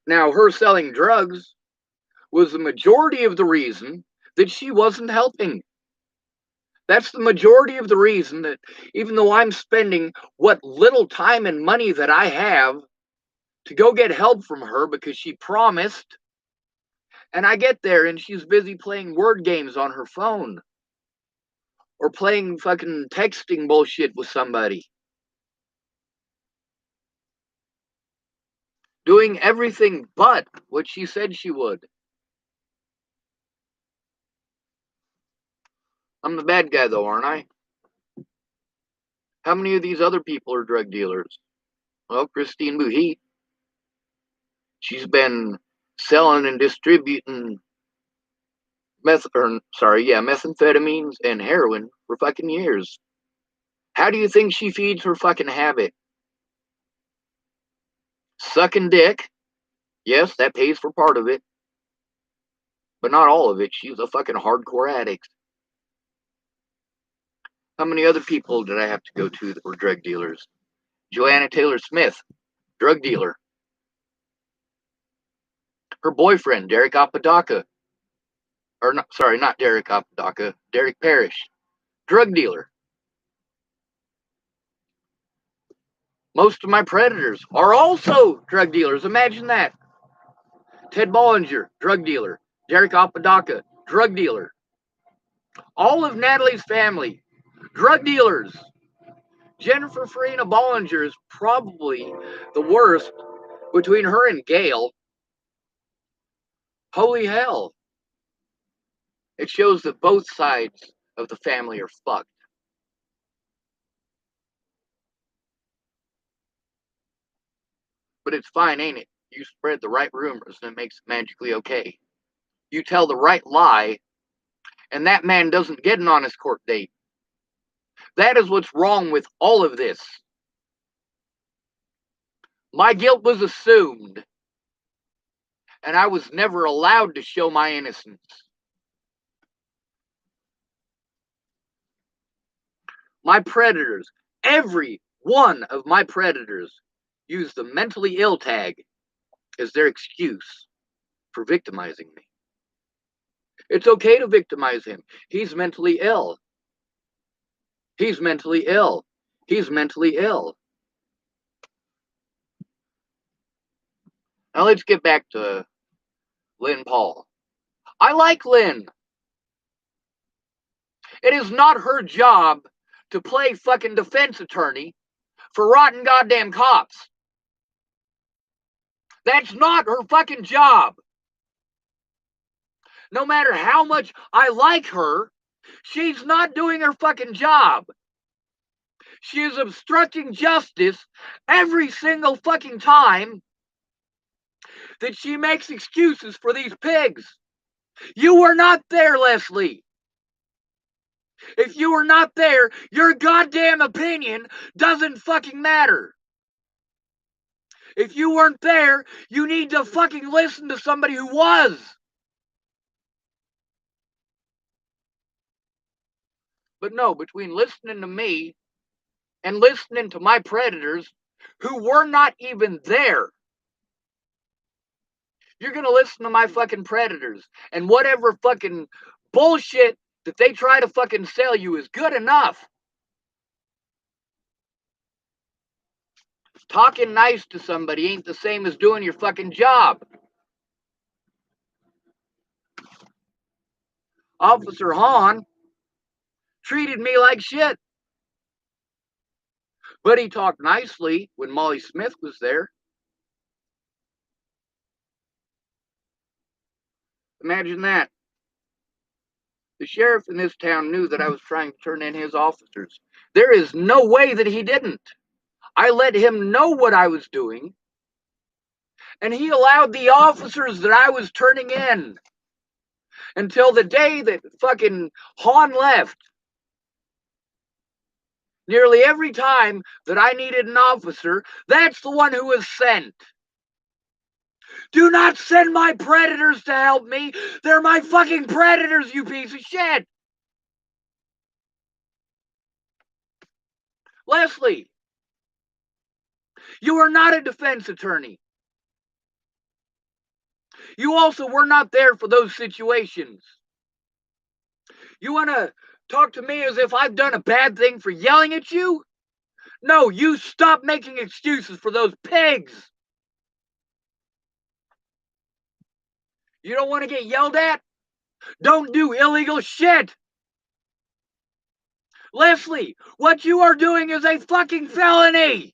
Now, her selling drugs was the majority of the reason that she wasn't helping. That's the majority of the reason that even though I'm spending what little time and money that I have to go get help from her because she promised, and I get there and she's busy playing word games on her phone or playing fucking texting bullshit with somebody. Doing everything but what she said she would. I'm the bad guy though, aren't I? How many of these other people are drug dealers? Well, Christine Buhit. She's been selling and distributing methamphetamines and heroin for fucking years. How do you think she feeds her fucking habit? Sucking dick. Yes, that pays for part of it. But not all of it. She's a fucking hardcore addict. How many other people did I have to go to that were drug dealers? Joanna Taylor Smith, drug dealer. Her boyfriend, Derek Apodaca, or not, sorry, not Derek Apodaca, Derek Parrish, drug dealer. Most of my predators are also drug dealers. Imagine that. Ted Bollinger, drug dealer. Derek Apodaca, drug dealer. All of Natalie's family, drug dealers. Jennifer Farina Bollinger is probably the worst between her and Gail. Holy hell. It shows that both sides of the family are fucked. But it's fine, ain't it? You spread the right rumors and it makes it magically okay. You tell the right lie, and that man doesn't get an honest court date. That is what's wrong with all of this. My guilt was assumed, and I was never allowed to show my innocence. My predators, every one of my predators, use the mentally ill tag as their excuse for victimizing me. It's okay to victimize him. He's mentally ill. He's mentally ill. He's mentally ill. Now let's get back to Lynn Paul. I like Lynn. It is not her job to play fucking defense attorney for rotten goddamn cops. That's not her fucking job. No matter how much I like her, she's not doing her fucking job. She is obstructing justice every single fucking time that she makes excuses for these pigs. You were not there, Leslie. If you were not there, your goddamn opinion doesn't fucking matter. If you weren't there, you need to fucking listen to somebody who was. But no, between listening to me and listening to my predators who were not even there, you're gonna listen to my fucking predators, and whatever fucking bullshit that they try to fucking sell you is good enough. Talking nice to somebody ain't the same as doing your fucking job. Officer Hahn treated me like shit, but he talked nicely when Molly Smith was there. Imagine that. The sheriff in this town knew that I was trying to turn in his officers. There is no way that he didn't. I let him know what I was doing, and he allowed the officers that I was turning in until the day that fucking Hahn left. Nearly every time that I needed an officer, that's the one who was sent. Do not send my predators to help me. They're my fucking predators, you piece of shit. Leslie, you are not a defense attorney. You also were not there for those situations. You want to talk to me as if I've done a bad thing for yelling at you? No, you stop making excuses for those pigs. You don't want to get yelled at? Don't do illegal shit. Leslie, what you are doing is a fucking felony.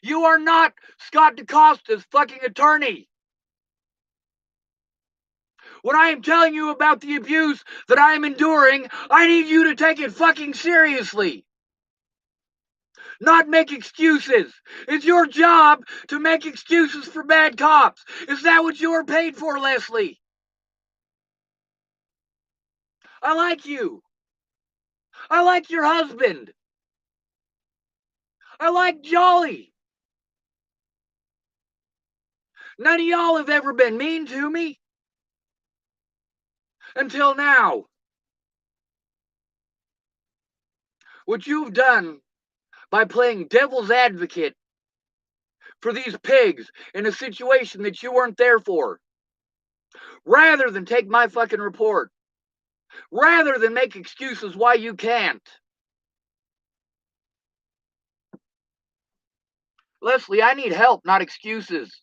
You are not Scott DaCosta's fucking attorney. When I am telling you about the abuse that I am enduring, I need you to take it fucking seriously. Not make excuses. It's your job to make excuses for bad cops. Is that what you are paid for, Leslie? I like you. I like your husband. I like Jolly. None of y'all have ever been mean to me. Until now. What you've done by playing devil's advocate for these pigs in a situation that you weren't there for. Rather than take my fucking report. Rather than make excuses why you can't. Leslie, I need help, not excuses.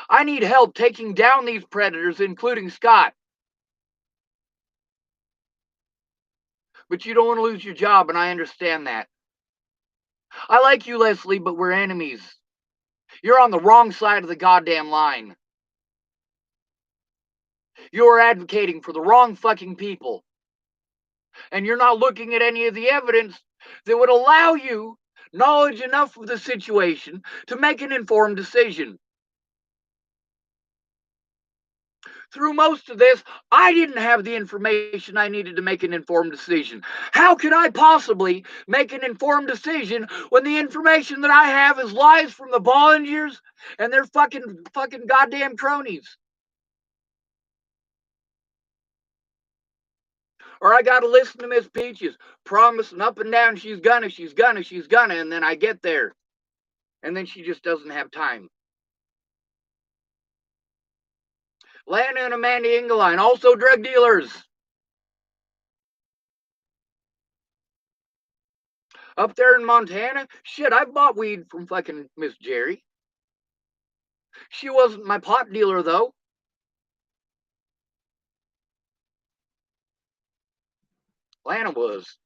I need help taking down these predators, including Scott. But you don't want to lose your job, and I understand that. I like you, Leslie, but we're enemies. You're on the wrong side of the goddamn line. You're advocating for the wrong fucking people. And you're not looking at any of the evidence that would allow you knowledge enough of the situation to make an informed decision. Through most of this, I didn't have the information I needed to make an informed decision. How could I possibly make an informed decision when the information that I have is lies from the Bollingers and their fucking goddamn cronies? Or I gotta listen to Miss Peaches promising up and down she's gonna, and then I get there. And then she just doesn't have time. Lana and Amanda Engeline, also drug dealers. Up there in Montana, shit, I bought weed from fucking Miss Jerry. She wasn't my pot dealer, though. Lana was.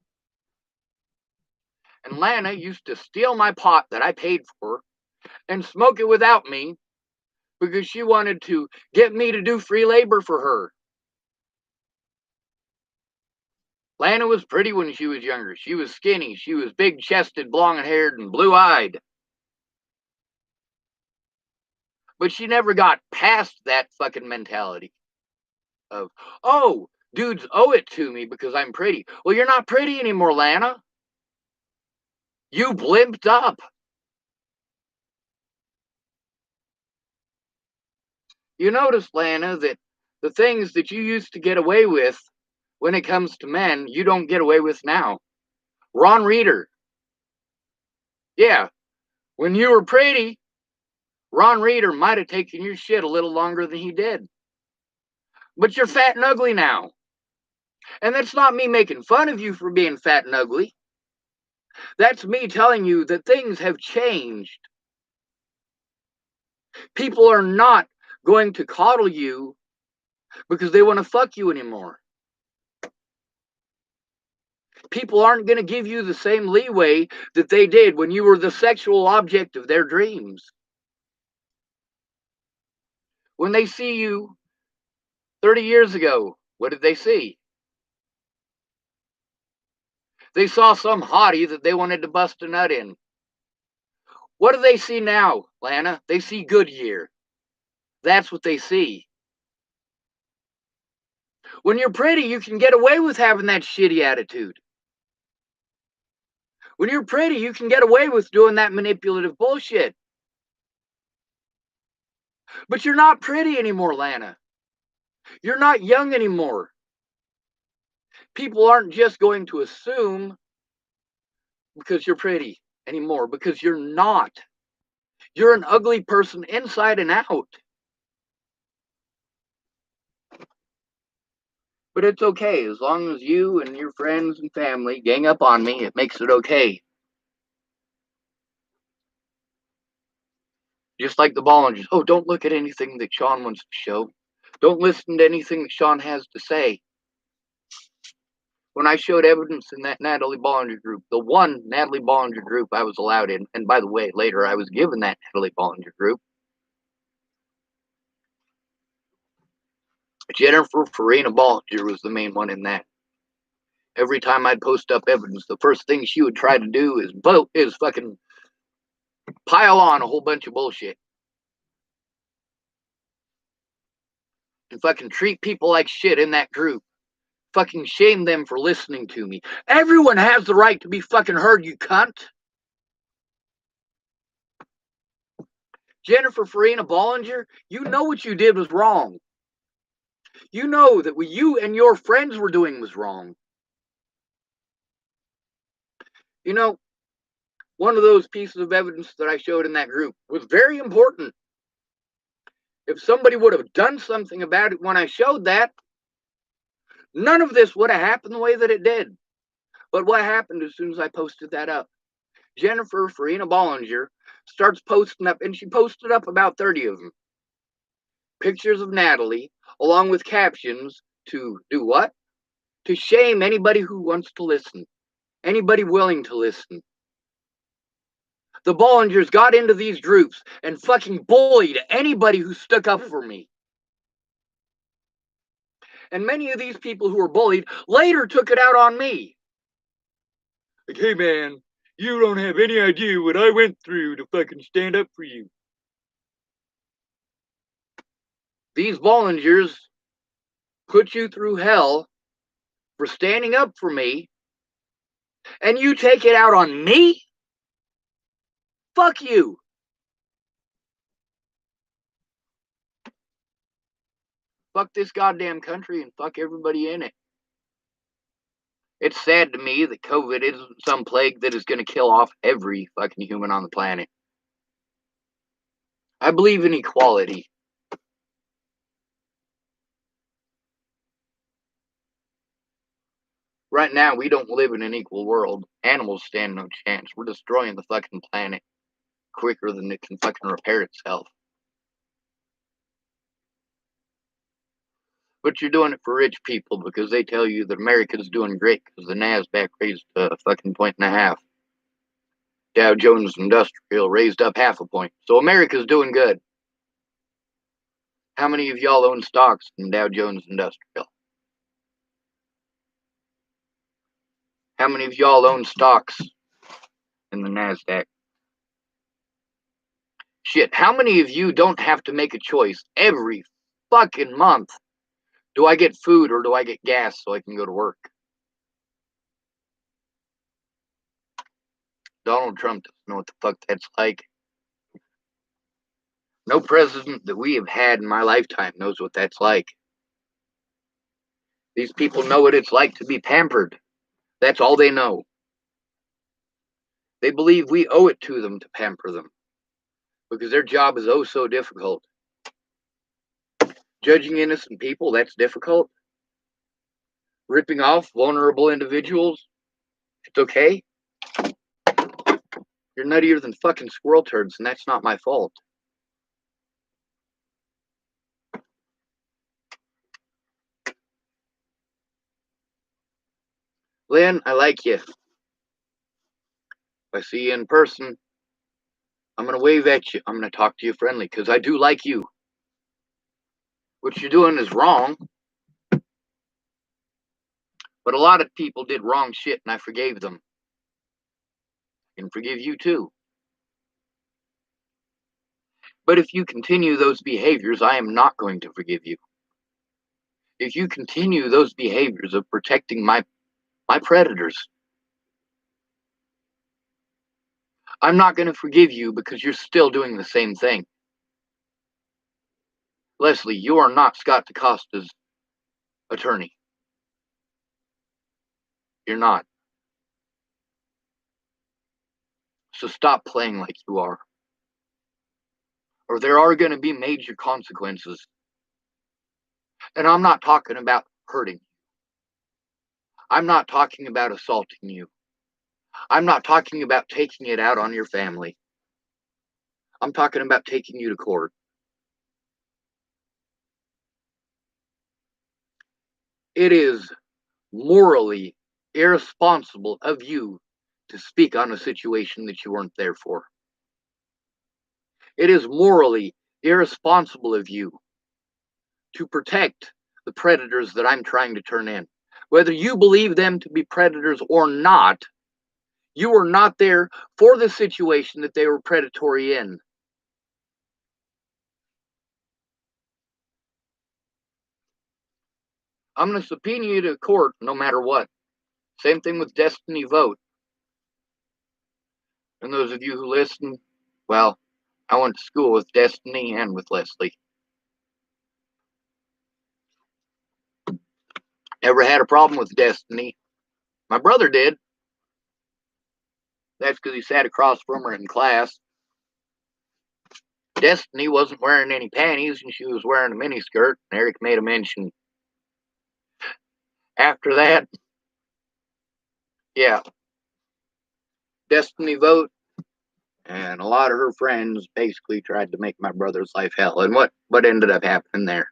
And Lana used to steal my pot that I paid for and smoke it without me because she wanted to get me to do free labor for her. Lana was pretty when she was younger. She was skinny. She was big-chested, blonde-haired, and blue-eyed. But she never got past that fucking mentality of, oh, dudes owe it to me because I'm pretty. Well, you're not pretty anymore, Lana. You blimped up. You notice, Lana, that the things that you used to get away with when it comes to men, you don't get away with now. Ron Reeder. Yeah, when you were pretty, Ron Reeder might have taken your shit a little longer than he did. But you're fat and ugly now. And that's not me making fun of you for being fat and ugly. That's me telling you that things have changed. People are not going to coddle you because they want to fuck you anymore. People aren't going to give you the same leeway that they did when you were the sexual object of their dreams. When they see you 30 years ago, what did they see? They saw some hottie that they wanted to bust a nut in. What do they see now, Lana? They see Goodyear. That's what they see. When you're pretty, you can get away with having that shitty attitude. When you're pretty, you can get away with doing that manipulative bullshit. But you're not pretty anymore, Lana. You're not young anymore. People aren't just going to assume because you're pretty anymore, because you're not. You're an ugly person inside and out. But it's okay. As long as you and your friends and family gang up on me, it makes it okay. Just like the Bollingers. Oh, don't look at anything that Sean wants to show. Don't listen to anything that Sean has to say. When I showed evidence in that Natalie Bollinger group, the one Natalie Bollinger group I was allowed in, and by the way, later I was given that Natalie Bollinger group, Jennifer Farina Bollinger was the main one in that. Every time I'd post up evidence, the first thing she would try to do is fucking pile on a whole bunch of bullshit. And fucking treat people like shit in that group. Fucking shame them for listening to me. Everyone has the right to be fucking heard, you cunt. Jennifer Farina Bollinger, you know what you did was wrong. You know that what you and your friends were doing was wrong. You know, One of those pieces of evidence that I showed in that group was very important. If somebody would have done something about it when I showed that, none of this would have happened the way that it did. But what happened as soon as I posted that up? Jennifer Farina Bollinger starts posting up, and she posted up about 30 of them. Pictures of Natalie, along with captions to do what? To shame anybody who wants to listen, anybody willing to listen. The Bollingers got into these groups and fucking bullied anybody who stuck up for me. And many of these people who were bullied later took it out on me. Like, hey man, you don't have any idea what I went through to fucking stand up for you. These Bollingers put you through hell for standing up for me, and you take it out on me? Fuck you. Fuck this goddamn country and fuck everybody in it. It's sad to me that COVID isn't some plague that is going to kill off every fucking human on the planet. I believe in equality. Right now, we don't live in an equal world. Animals stand no chance. We're destroying the fucking planet quicker than it can fucking repair itself. But you're doing it for rich people because they tell you that America's doing great because the NASDAQ raised a fucking 1.5 points. Dow Jones Industrial raised up 0.5 point. So America's doing good. How many of y'all own stocks in Dow Jones Industrial? How many of y'all own stocks in the NASDAQ? Shit, how many of you don't have to make a choice every fucking month? Do I get food or do I get gas so I can go to work? Donald Trump doesn't know what the fuck that's like. No president that we have had in my lifetime knows what that's like. These people know what it's like to be pampered. That's all they know. They believe we owe it to them to pamper them because their job is oh so difficult. Judging innocent people, that's difficult. Ripping off vulnerable individuals, it's okay. You're nuttier than fucking squirrel turds, and that's not my fault. Lynn, I like you. If I see you in person, I'm going to wave at you. I'm going to talk to you friendly because I do like you. What you're doing is wrong. But a lot of people did wrong shit and I forgave them. I can forgive you too. But if you continue those behaviors, I am not going to forgive you. If you continue those behaviors of protecting my predators, I'm not going to forgive you because you're still doing the same thing. Leslie, you are not Scott DaCosta's attorney. You're not. So stop playing like you are. Or there are going to be major consequences. And I'm not talking about hurting you. I'm not talking about assaulting you. I'm not talking about taking it out on your family. I'm talking about taking you to court. It is morally irresponsible of you to speak on a situation that you weren't there for. It is morally irresponsible of you to protect the predators that I'm trying to turn in. Whether you believe them to be predators or not, you were not there for the situation that they were predatory in. I'm going to subpoena you to court no matter what. Same thing with Destiny Vote. And those of you who listen, well, I went to school with Destiny and with Leslie. Never had a problem with Destiny. My brother did. That's because he sat across from her in class. Destiny wasn't wearing any panties, and she was wearing a miniskirt. Eric made a mention. After that, yeah, Destiny vote, and a lot of her friends basically tried to make my brother's life hell. And what ended up happening there?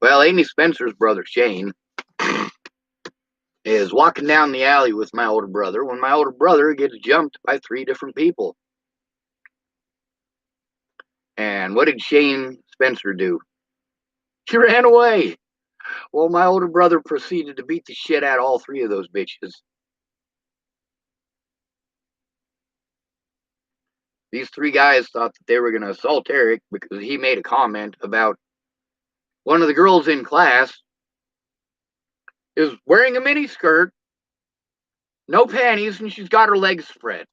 Well, Amy Spencer's brother, Shane, is walking down the alley with my older brother when my older brother gets jumped by 3 different people. And what did Shane Spencer do? She ran away. Well, my older brother proceeded to beat the shit out of all 3 of those bitches. These 3 guys thought that they were going to assault Eric because he made a comment about one of the girls in class is wearing a miniskirt, no panties, and she's got her legs spread.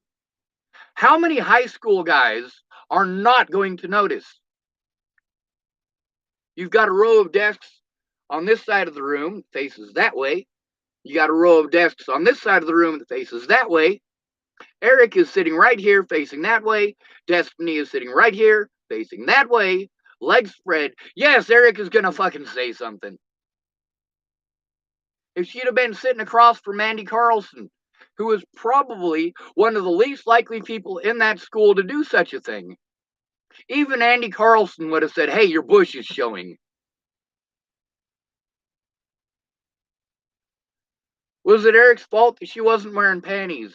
How many high school guys are not going to notice? You've got a row of desks on this side of the room, faces that way. You got a row of desks on this side of the room that faces that way. Eric is sitting right here facing that way. Destiny is sitting right here facing that way. Legs spread. Yes, Eric is going to fucking say something. If she'd have been sitting across from Andy Carlson, who was probably one of the least likely people in that school to do such a thing, even Andy Carlson would have said, hey, your bush is showing. Was it Eric's fault that she wasn't wearing panties?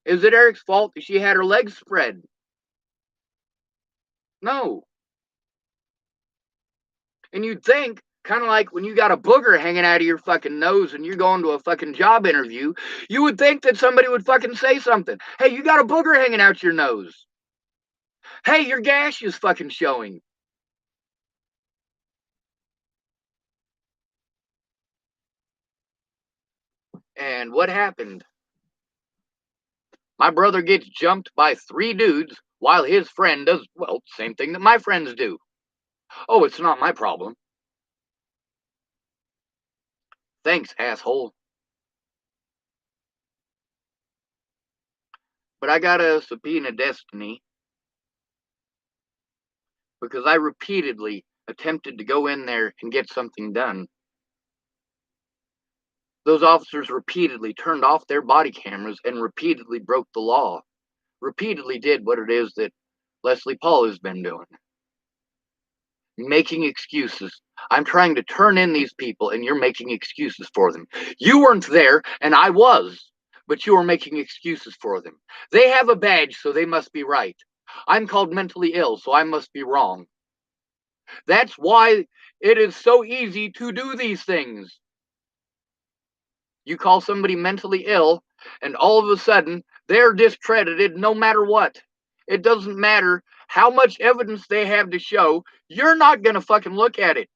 Is it Eric's fault that she had her legs spread? No. And you'd think, kind of like when you got a booger hanging out of your fucking nose and you're going to a fucking job interview, you would think that somebody would fucking say something. Hey, you got a booger hanging out your nose. Hey, your gash is fucking showing. And what happened? My brother gets jumped by 3 dudes while his friend does, well, same thing that my friends do. Oh, it's not my problem. Thanks, asshole. But I got a subpoena Destiny because I repeatedly attempted to go in there and get something done. Those officers repeatedly turned off their body cameras and repeatedly broke the law. Repeatedly did what it is that Leslie Paul has been doing. Making excuses. I'm trying to turn in these people and you're making excuses for them. You weren't there and I was, but you are making excuses for them. They have a badge, so they must be right. I'm called mentally ill, so I must be wrong. That's why it is so easy to do these things. You call somebody mentally ill, and all of a sudden, they're discredited no matter what. It doesn't matter how much evidence they have to show, you're not going to fucking look at it.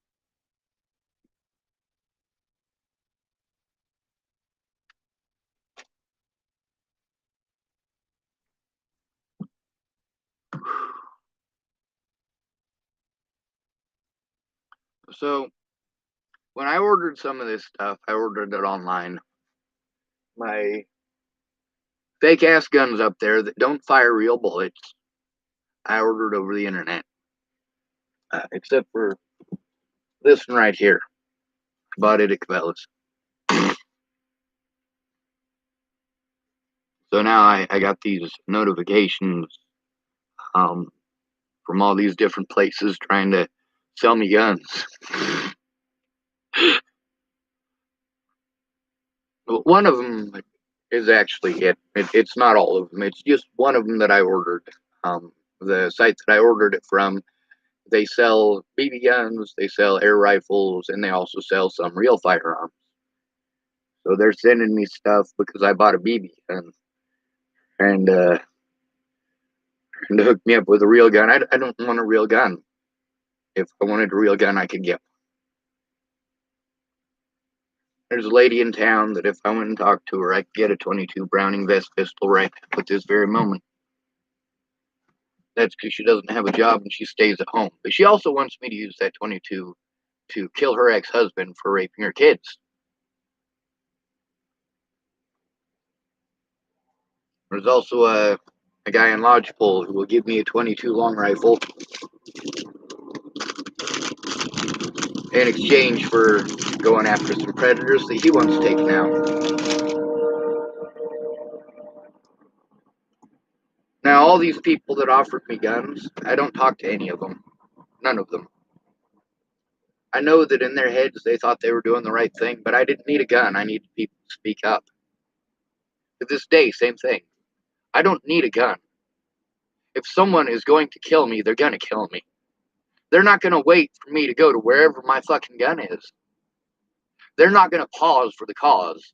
So, when I ordered some of this stuff, I ordered it online. My fake ass guns up there that don't fire real bullets, I ordered over the internet. Except for this one right here. I bought it at Cabela's. So now I got these notifications from all these different places trying to sell me guns. One of them is actually it's not all of them. It's just one of them that I ordered. The site that I ordered it from, they sell BB guns, they sell air rifles, and they also sell some real firearms. So they're sending me stuff because I bought a BB gun and to hook me up with a real gun. I don't want a real gun. If I wanted a real gun, I could get one. There's a lady in town that if I went and talked to her, I could get a 22 Browning vest pistol right at this very moment. That's because she doesn't have a job and she stays at home. But she also wants me to use that 22 to kill her ex-husband for raping her kids. There's also a guy in Lodgepole who will give me a 22 long rifle in exchange for going after some predators that he wants taken out. Now, all these people that offered me guns, I don't talk to any of them. None of them. I know that in their heads they thought they were doing the right thing, but I didn't need a gun. I needed people to speak up. To this day, same thing. I don't need a gun. If someone is going to kill me, they're going to kill me. They're not going to wait for me to go to wherever my fucking gun is. They're not going to pause for the cause.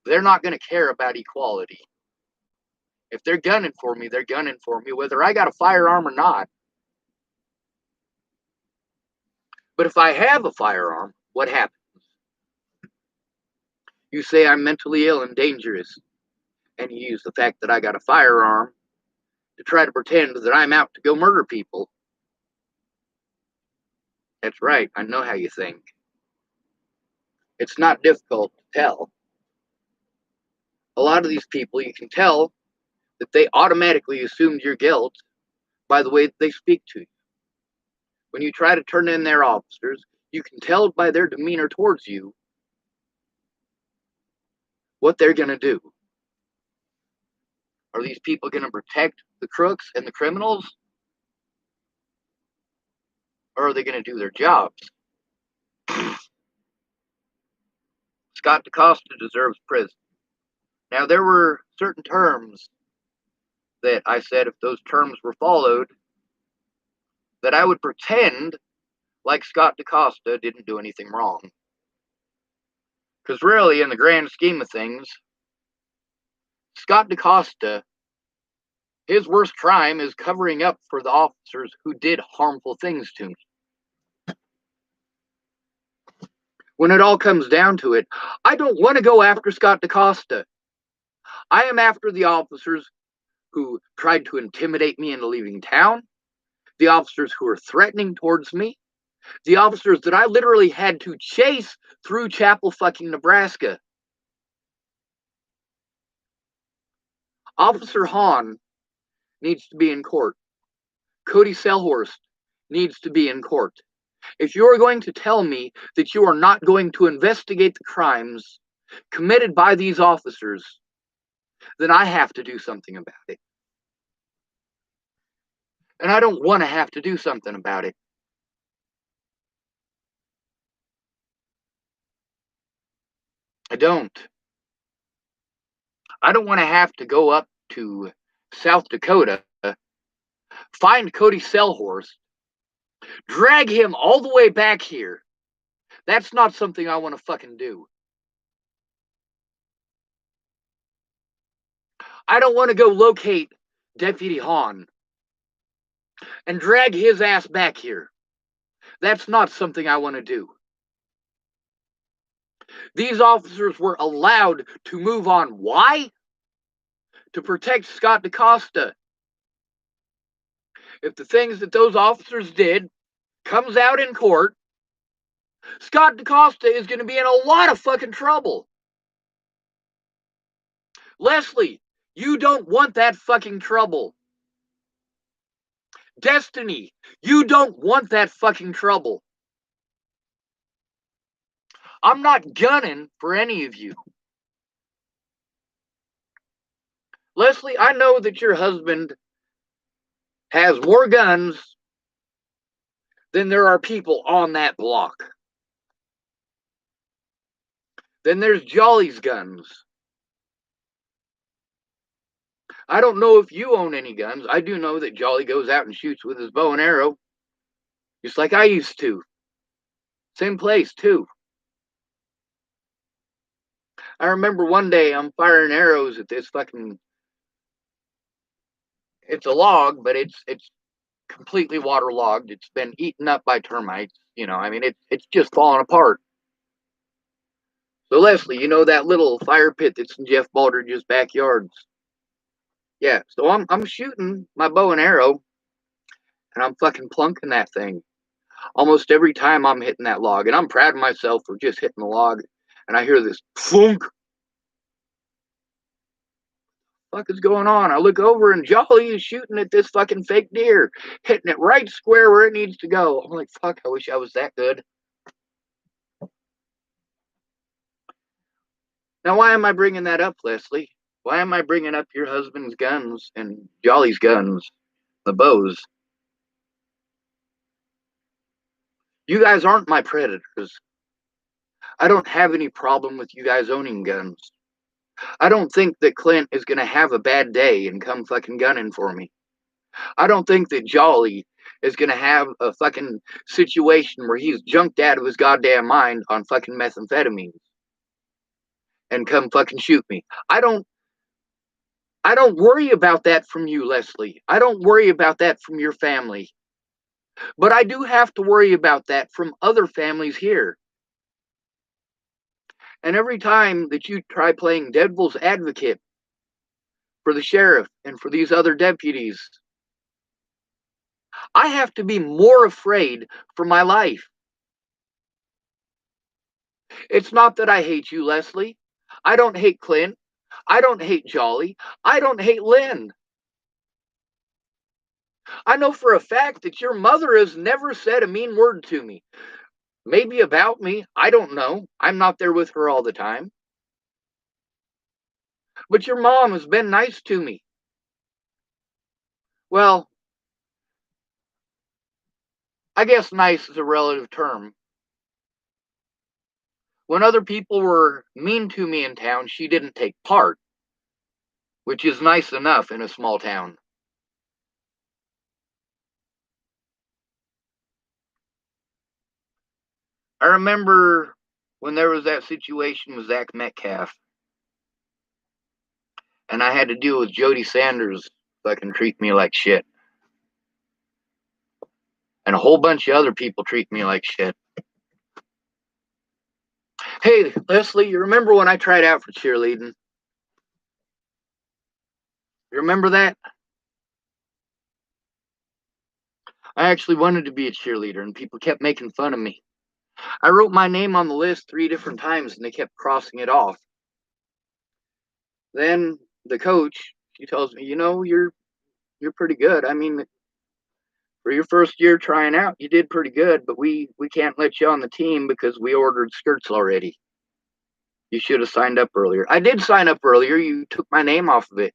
They're not going to care about equality. If they're gunning for me, they're gunning for me, whether I got a firearm or not. But if I have a firearm, what happens? You say I'm mentally ill and dangerous, and you use the fact that I got a firearm to try to pretend that I'm out to go murder people. That's right, I know how you think. It's not difficult to tell. A lot of these people, you can tell that they automatically assumed your guilt by the way that they speak to you. When you try to turn in their officers, you can tell by their demeanor towards you what they're going to do. Are these people going to protect the crooks and the criminals? Or are they going to do their jobs? Scott DaCosta deserves prison. Now, there were certain terms that I said if those terms were followed, that I would pretend like Scott DaCosta didn't do anything wrong. Because really, in the grand scheme of things, Scott DaCosta, his worst crime is covering up for the officers who did harmful things to me. When it all comes down to it, I don't want to go after Scott DaCosta. I am after the officers who tried to intimidate me into leaving town, the officers who are threatening towards me, the officers that I literally had to chase through Chapel fucking Nebraska. Officer Hahn needs to be in court. Cody Selhorst needs to be in court. If you're going to tell me that you are not going to investigate the crimes committed by these officers, then I have to do something about it. And I don't want to have to do something about it. I don't. I don't want to have to go up to South Dakota, find Cody Selhorst, drag him all the way back here. That's not something I want to fucking do. I don't want to go locate Deputy Hahn and drag his ass back here. That's not something I want to do. These officers were allowed to move on. Why? To protect Scott DaCosta. If the things that those officers did comes out in court, Scott DaCosta is going to be in a lot of fucking trouble. Leslie, you don't want that fucking trouble. Destiny, you don't want that fucking trouble. I'm not gunning for any of you. Leslie, I know that your husband has more guns than there are people on that block. Then there's Jolly's guns. I don't know if you own any guns. I do know that Jolly goes out and shoots with his bow and arrow, just like I used to. Same place, too. I remember one day I'm firing arrows at this fucking... It's a log, but it's completely waterlogged. It's been eaten up by termites. You know, I mean, it's just falling apart. So, Leslie, you know that little fire pit that's in Jeff Baldridge's backyards? Yeah, so I'm shooting my bow and arrow, and I'm fucking plunking that thing. Almost every time I'm hitting that log, and I'm proud of myself for just hitting the log, and I hear this thunk. fuck is going on? I look over and Jolly is shooting at this fucking fake deer, hitting it right square where it needs to go. I'm like, fuck, I wish I was that good. Now, why am I bringing that up, Leslie? Why am I bringing up your husband's guns and Jolly's guns, the bows? You guys aren't my predators. I don't have any problem with you guys owning guns. I don't think that Clint is going to have a bad day and come fucking gunning for me. I don't think that Jolly is going to have a fucking situation where he's junked out of his goddamn mind on fucking methamphetamine and come fucking shoot me. I don't worry about that from you, Leslie. I don't worry about that from your family. But I do have to worry about that from other families here. And every time that you try playing devil's advocate for the sheriff and for these other deputies, I have to be more afraid for my life. It's not that I hate you, Leslie. I don't hate Clint. I don't hate Jolly. I don't hate Lynn. I know for a fact that your mother has never said a mean word to me. Maybe about me. I don't know. I'm not there with her all the time. But your mom has been nice to me. Well, I guess nice is a relative term. When other people were mean to me in town, she didn't take part, which is nice enough in a small town. I remember when there was that situation with Zach Metcalf, and I had to deal with Jody Sanders fucking treat me like shit. And a whole bunch of other people treat me like shit. Hey, Leslie, you remember when I tried out for cheerleading? You remember that? I actually wanted to be a cheerleader, and people kept making fun of me. I wrote my name on the list 3 different times, and they kept crossing it off. Then the coach, she tells me, you're pretty good. I mean, for your first year trying out, you did pretty good, but we can't let you on the team because we ordered skirts already. You should have signed up earlier. I did sign up earlier. You took my name off of it.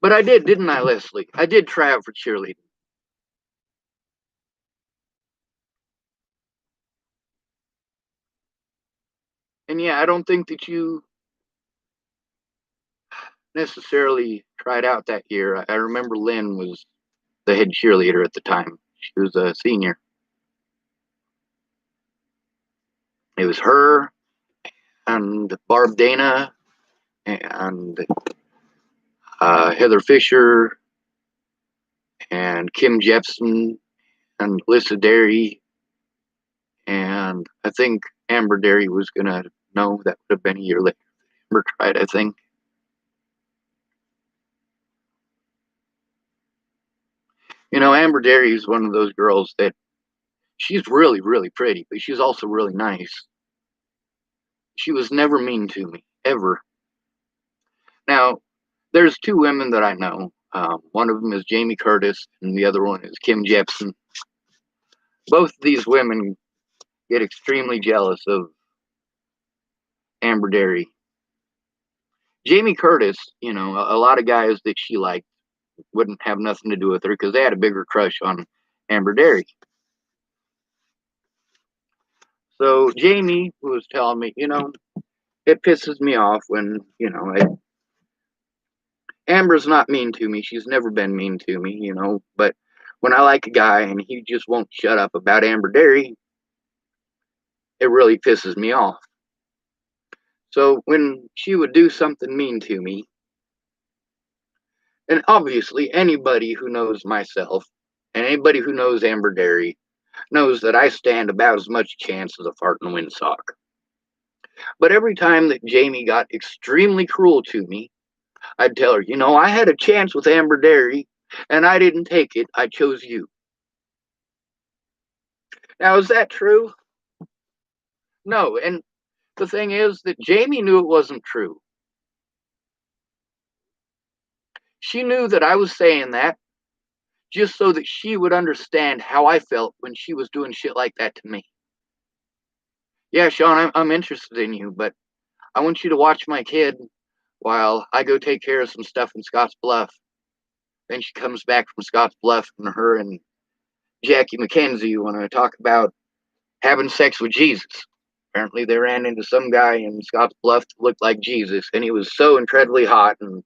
But I did, didn't I, Leslie? I did try out for cheerleading. And yeah, I don't think that you necessarily tried out that year. I remember Lynn was the head cheerleader at the time. She was a senior. It was her and Barb Dana and Heather Fisher and Kim Jepson and Lissa Derry. And I think Amber Derry was going to know. That would have been a year later. Amber tried, I think. Amber Derry is one of those girls that she's really, really pretty, but she's also really nice. She was never mean to me, ever. Now, there's 2 women that I know. One of them is Jamie Curtis, and the other one is Kim Jepson. Both of these women get extremely jealous of Amber Derry. Jamie Curtis, a lot of guys that she liked wouldn't have nothing to do with her because they had a bigger crush on Amber Derry. So Jamie was telling me, it pisses me off when, Amber's not mean to me. She's never been mean to me, but when I like a guy and he just won't shut up about Amber Derry, it really pisses me off. So when she would do something mean to me, and obviously anybody who knows myself and anybody who knows Amber Derry knows that I stand about as much chance as a fart in a windsock. But every time that Jamie got extremely cruel to me, I'd tell her, I had a chance with Amber Derry and I didn't take it. I chose you. Now, is that true? No. And the thing is that Jamie knew it wasn't true. She knew that I was saying that just so that she would understand how I felt when she was doing shit like that to me. Yeah, Sean, I'm interested in you, but I want you to watch my kid while I go take care of some stuff in Scotts Bluff. Then she comes back from Scotts Bluff, and her and Jackie McKenzie want to talk about having sex with Jesus. Apparently, they ran into some guy in Scotts Bluff that looked like Jesus, and he was so incredibly hot, and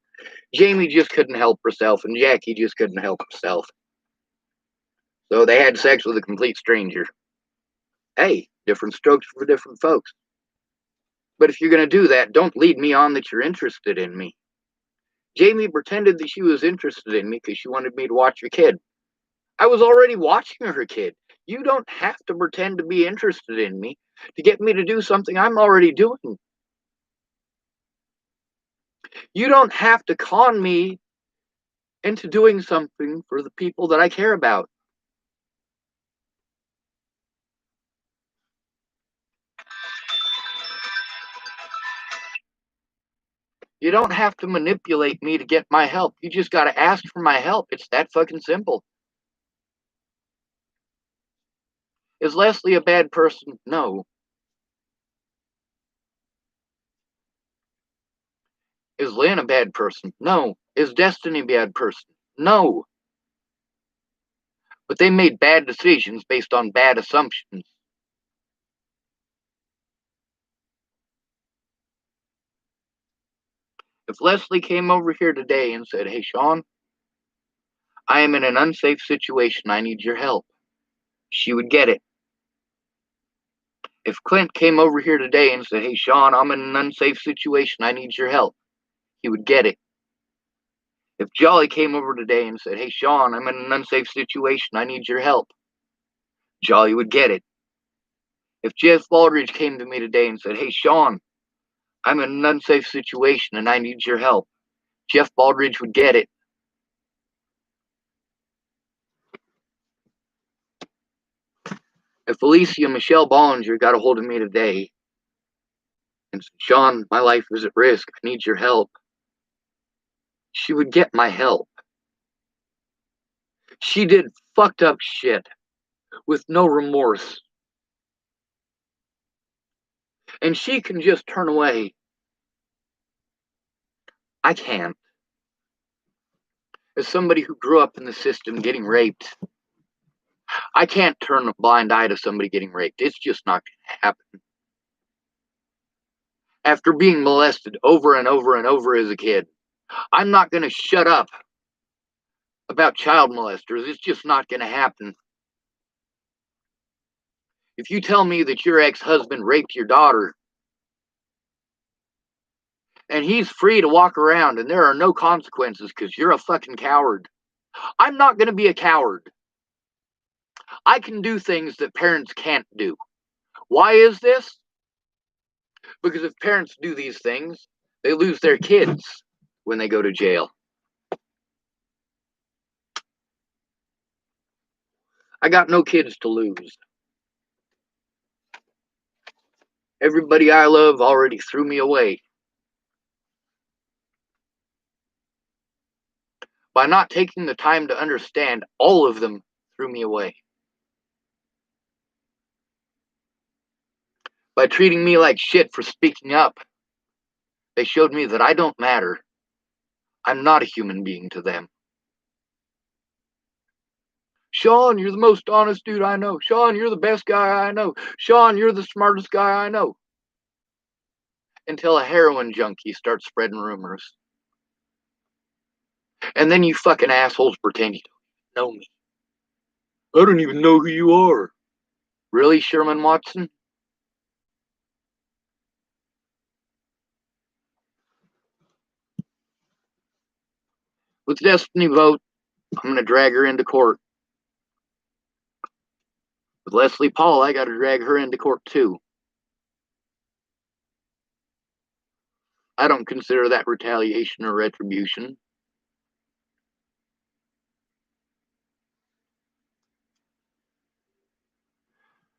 Jamie just couldn't help herself, and Jackie just couldn't help herself. So they had sex with a complete stranger. Hey, different strokes for different folks. But if you're going to do that, don't lead me on that you're interested in me. Jamie pretended that she was interested in me because she wanted me to watch her kid. I was already watching her kid. You don't have to pretend to be interested in me to get me to do something I'm already doing. You don't have to con me into doing something for the people that I care about. You don't have to manipulate me to get my help. You just got to ask for my help. It's that fucking simple. Is Leslie a bad person? No. Is Lynn a bad person? No. Is Destiny a bad person? No. But they made bad decisions based on bad assumptions. If Leslie came over here today and said, "Hey, Sean, I am in an unsafe situation. I need your help," she would get it. If Clint came over here today and said, "Hey, Sean, I'm in an unsafe situation. I need your help," he would get it. If Jolly came over today and said, "Hey, Sean, I'm in an unsafe situation. I need your help," Jolly would get it. If Jeff Baldridge came to me today and said, "Hey, Sean, I'm in an unsafe situation and I need your help," Jeff Baldridge would get it. If Alicia Michelle Bollinger got a hold of me today and said, "Sean, my life is at risk. I need your help," she would get my help. She did fucked up shit with no remorse. And she can just turn away. I can't. As somebody who grew up in the system getting raped, I can't turn a blind eye to somebody getting raped. It's just not going to happen. After being molested over and over and over as a kid, I'm not going to shut up about child molesters. It's just not going to happen. If you tell me that your ex-husband raped your daughter and he's free to walk around and there are no consequences because you're a fucking coward, I'm not going to be a coward. I can do things that parents can't do. Why is this? Because if parents do these things, they lose their kids when they go to jail. I got no kids to lose. Everybody I love already threw me away. By not taking the time to understand, all of them threw me away. By treating me like shit for speaking up, they showed me that I don't matter. I'm not a human being to them. "Sean, you're the most honest dude I know. Sean, you're the best guy I know. Sean, you're the smartest guy I know." Until a heroin junkie starts spreading rumors. And then you fucking assholes pretend you don't know me. "I don't even know who you are." Really, Sherman Watson? With Destiny vote, I'm going to drag her into court. With Leslie Paul, I got to drag her into court too. I don't consider that retaliation or retribution.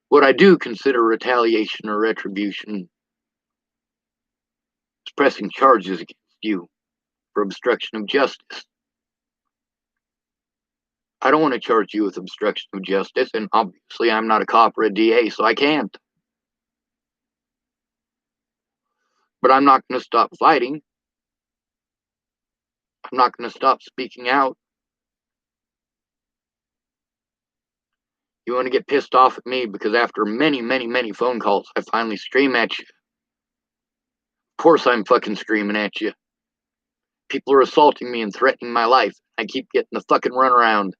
What I do consider retaliation or retribution is pressing charges against you for obstruction of justice. I don't want to charge you with obstruction of justice, and obviously I'm not a cop or a DA, so I can't. But I'm not going to stop fighting. I'm not going to stop speaking out. You want to get pissed off at me because after many, many, many phone calls, I finally scream at you. Of course I'm fucking screaming at you. People are assaulting me and threatening my life. I keep getting the fucking runaround.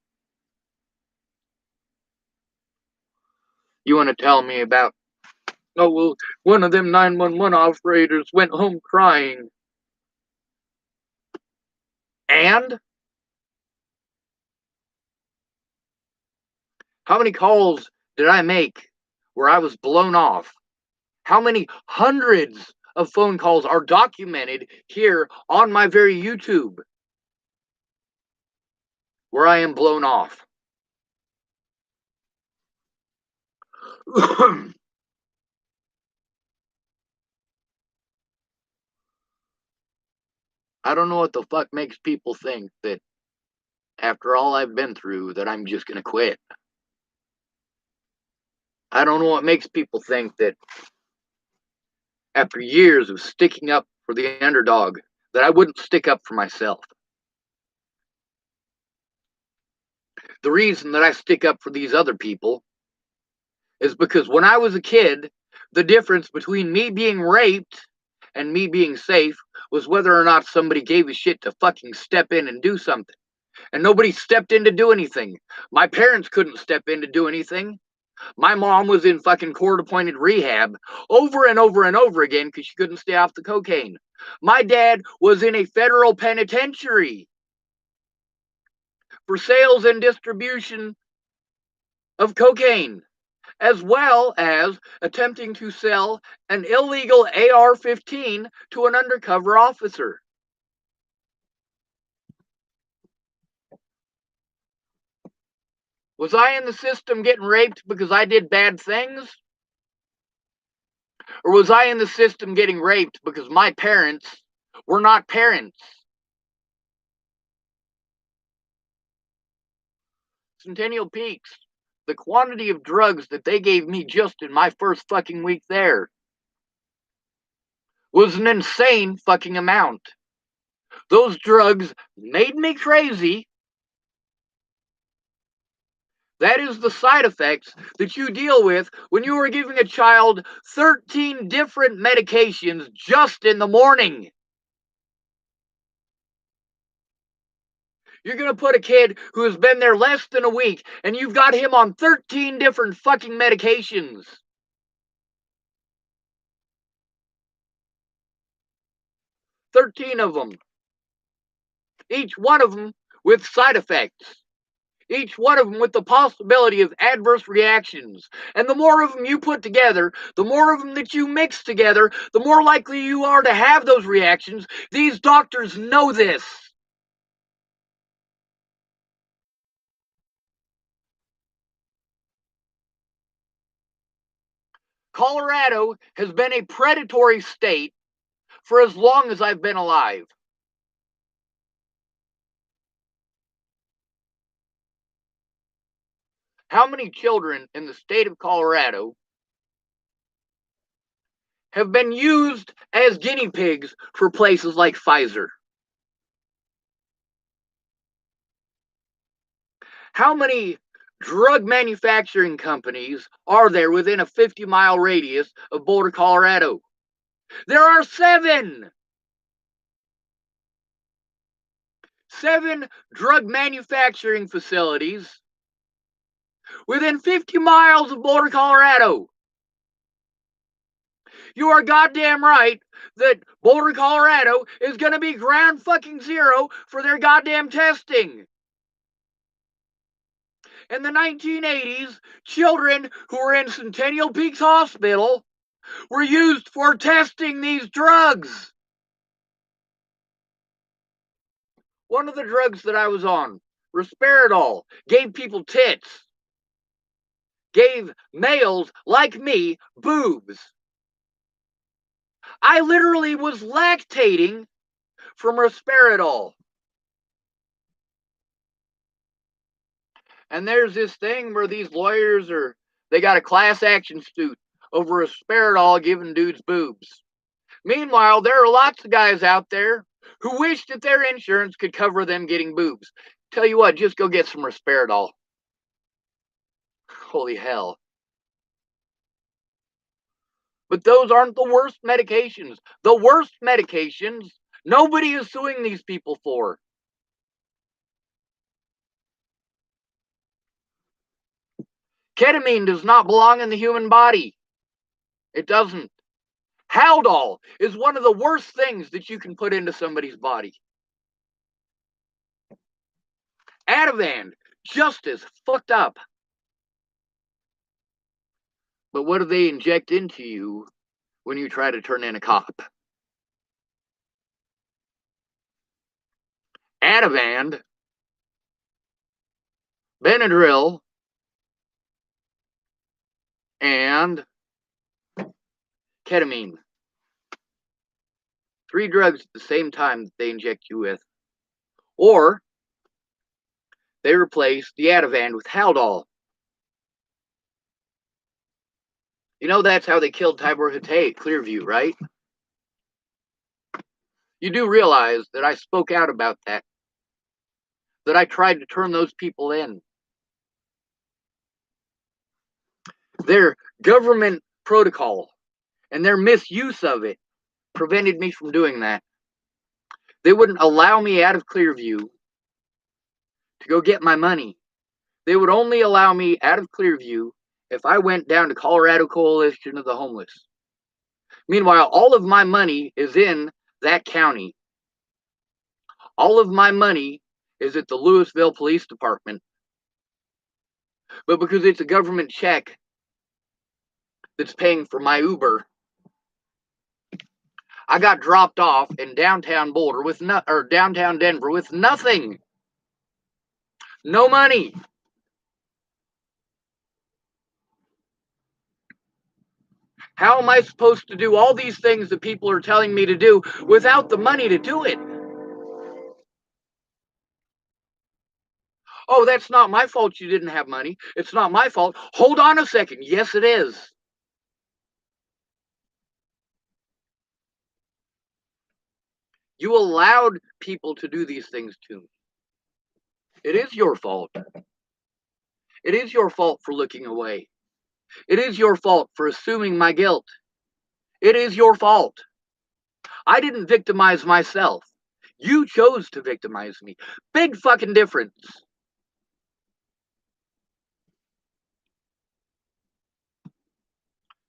You want to tell me about, oh, well, one of them 911 operators went home crying. And? How many calls did I make where I was blown off? How many hundreds of phone calls are documented here on my very YouTube where I am blown off? I don't know what the fuck makes people think that after all I've been through that I'm just gonna quit. I don't know what makes people think that after years of sticking up for the underdog that I wouldn't stick up for myself. The reason that I stick up for these other people is because when I was a kid, the difference between me being raped and me being safe was whether or not somebody gave a shit to fucking step in and do something. And nobody stepped in to do anything. My parents couldn't step in to do anything. My mom was in fucking court-appointed rehab over and over and over again because she couldn't stay off the cocaine. My dad was in a federal penitentiary for sales and distribution of cocaine, as well as attempting to sell an illegal AR-15 to an undercover officer. Was I in the system getting raped because I did bad things? Or was I in the system getting raped because my parents were not parents? Centennial Peaks, the quantity of drugs that they gave me just in my first fucking week there was an insane fucking amount. Those drugs made me crazy. That is the side effects that you deal with when you are giving a child 13 different medications just in the morning. You're going to put a kid who has been there less than a week and you've got him on 13 different fucking medications. 13 of them. Each one of them with side effects. Each one of them with the possibility of adverse reactions. And the more of them you put together, the more of them that you mix together, the more likely you are to have those reactions. These doctors know this. Colorado has been a predatory state for as long as I've been alive. How many children in the state of Colorado have been used as guinea pigs for places like Pfizer? How many drug manufacturing companies are there within a 50-mile radius of Boulder, Colorado? There are 7. 7 drug manufacturing facilities within 50 miles of Boulder, Colorado. You are goddamn right that Boulder, Colorado is going to be ground fucking zero for their goddamn testing. In the 1980s, children who were in Centennial Peaks Hospital were used for testing these drugs. One of the drugs that I was on, risperidol, gave people tits. Gave males like me boobs. I literally was lactating from risperidol. And there's this thing where these lawyers they got a class action suit over a Spiridol giving dudes boobs. Meanwhile, there are lots of guys out there who wish that their insurance could cover them getting boobs. Tell you what, just go get some Risperidol. Holy hell. But those aren't the worst medications. The worst medications, nobody is suing these people for. Ketamine does not belong in the human body. It doesn't. Haldol is one of the worst things that you can put into somebody's body. Ativan, just as fucked up. But what do they inject into you when you try to turn in a cop? Ativan, Benadryl, and ketamine. 3 drugs at the same time that they inject you with. Or they replace the Ativan with Haldol. You know that's how they killed Tibor Hatay at Clearview, right? You do realize that I spoke out about that. That I tried to turn those people in. Their government protocol and their misuse of it prevented me from doing that. They wouldn't allow me out of Clearview to go get my money. They would only allow me out of Clearview if I went down to Colorado Coalition of the Homeless. Meanwhile, all of my money is in that county. All of my money is at the Louisville Police Department. But because it's a government check that's paying for my Uber, I got dropped off in downtown Boulder or downtown Denver with nothing. No money. How am I supposed to do all these things that people are telling me to do without the money to do it? Oh, that's not my fault you didn't have money. It's not my fault. Hold on a second. Yes, it is. You allowed people to do these things to me. It is your fault. It is your fault for looking away. It is your fault for assuming my guilt. It is your fault. I didn't victimize myself. You chose to victimize me. Big fucking difference.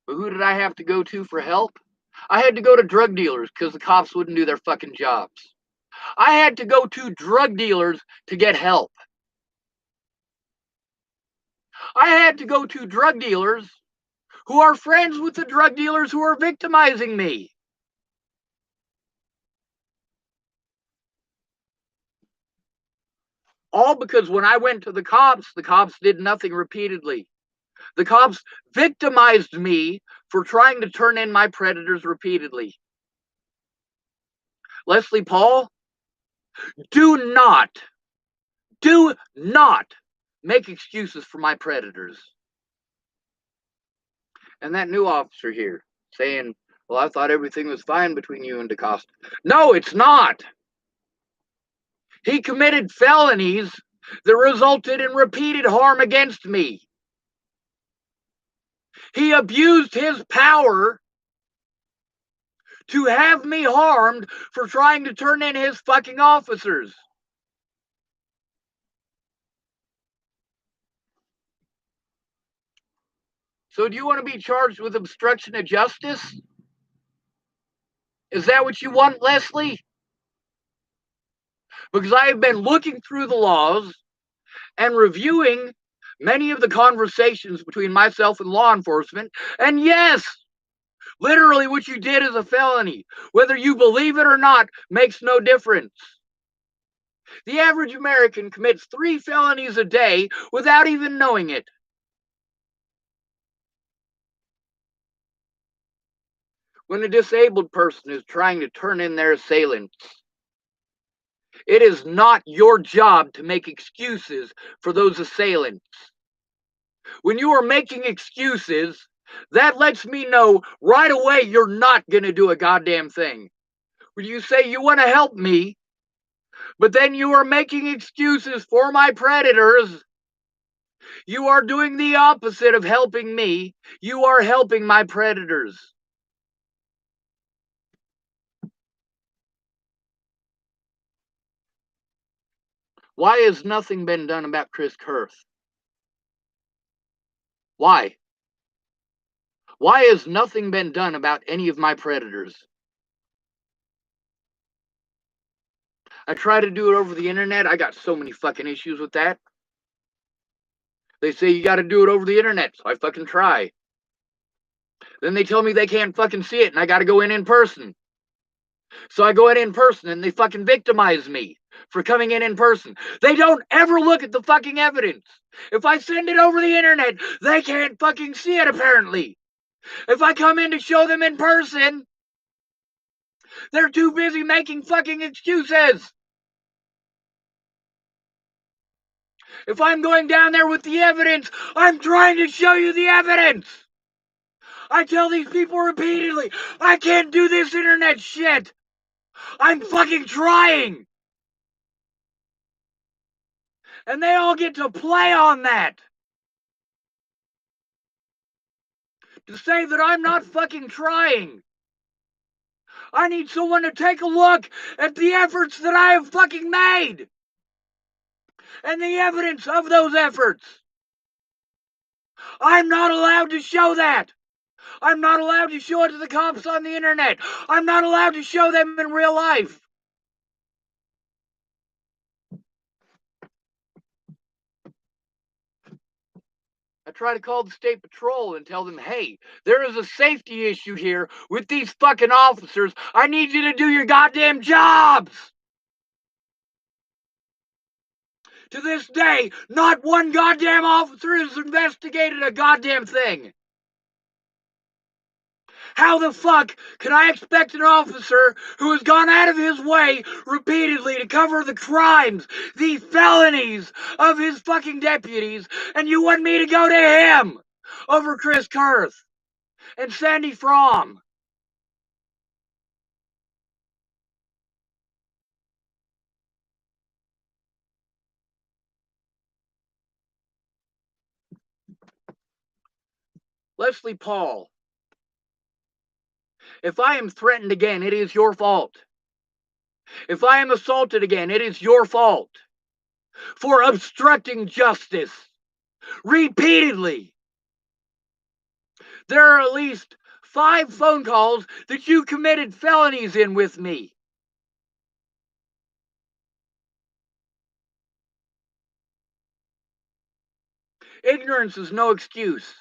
But who did I have to go to for help? I had to go to drug dealers because the cops wouldn't do their fucking jobs. I had to go to drug dealers to get help. I had to go to drug dealers who are friends with the drug dealers who are victimizing me. All because when I went to the cops did nothing repeatedly. The cops victimized me for trying to turn in my predators repeatedly. Leslie Paul, do not make excuses for my predators. And that new officer here saying, well, I thought everything was fine between you and DaCosta. No, it's not. He committed felonies that resulted in repeated harm against me. He abused his power to have me harmed for trying to turn in his fucking officers. So do you want to be charged with obstruction of justice? Is that what you want, Leslie? Because I have been looking through the laws and reviewing many of the conversations between myself and law enforcement, and yes, literally what you did is a felony. Whether you believe it or not makes no difference. The average American commits 3 felonies a day without even knowing it. When a disabled person is trying to turn in their assailants, It is not your job to make excuses for those assailants. When you are making excuses, that lets me know right away you're not going to do a goddamn thing. When you say you want to help me, but then you are making excuses for my predators, you are doing the opposite of helping me. You are helping my predators. Why has nothing been done about Chris Kurth? Why? Why has nothing been done about any of my predators? I try to do it over the internet. I got so many fucking issues with that. They say you got to do it over the internet, so I fucking try. Then they tell me they can't fucking see it and I got to go in person. So I go in person and they fucking victimize me for coming in person. They don't ever look at the fucking evidence. If I send it over the internet, they can't fucking see it apparently. If I come in to show them in person, they're too busy making fucking excuses. If I'm going down there with the evidence, I'm trying to show you the evidence. I tell these people repeatedly, I can't do this internet shit. I'm fucking trying. And they all get to play on that. To say that I'm not fucking trying. I need someone to take a look at the efforts that I have fucking made. And the evidence of those efforts. I'm not allowed to show that. I'm not allowed to show it to the cops on the internet. I'm not allowed to show them in real life. I try to call the state patrol and tell them, hey, there is a safety issue here with these fucking officers. I need you to do your goddamn jobs. To this day, not one goddamn officer has investigated a goddamn thing. How the fuck can I expect an officer who has gone out of his way repeatedly to cover the crimes, the felonies of his fucking deputies, and you want me to go to him over Chris Kurth and Sandy Fromm? Leslie Paul, if I am threatened again, it is your fault. If I am assaulted again, it is your fault for obstructing justice repeatedly. There are at least 5 phone calls that you committed felonies in with me. Ignorance is no excuse.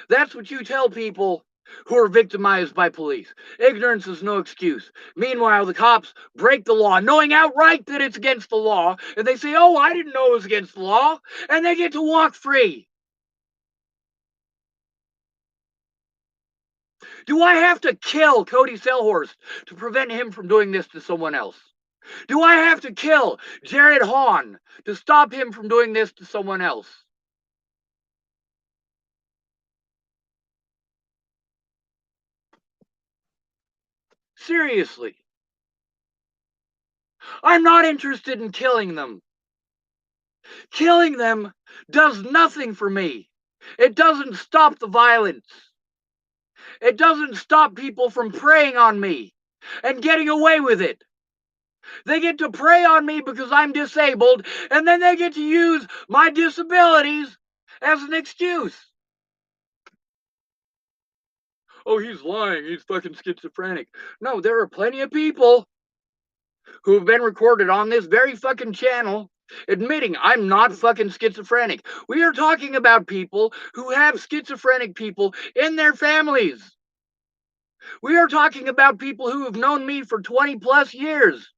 That's what you tell people who are victimized by police. Ignorance is no excuse. Meanwhile, the cops break the law, knowing outright that it's against the law, and they say, oh, I didn't know it was against the law, and they get to walk free. Do I have to kill Cody Selhorst to prevent him from doing this to someone else? Do I have to kill Jared Hahn to stop him from doing this to someone else? Seriously. I'm not interested in killing them. Killing them does nothing for me. It doesn't stop the violence. It doesn't stop people from preying on me and getting away with it. They get to prey on me because I'm disabled, and then they get to use my disabilities as an excuse. Oh, he's lying. He's fucking schizophrenic. No, there are plenty of people who have been recorded on this very fucking channel admitting I'm not fucking schizophrenic. We are talking about people who have schizophrenic people in their families. We are talking about people who have known me for 20 plus years.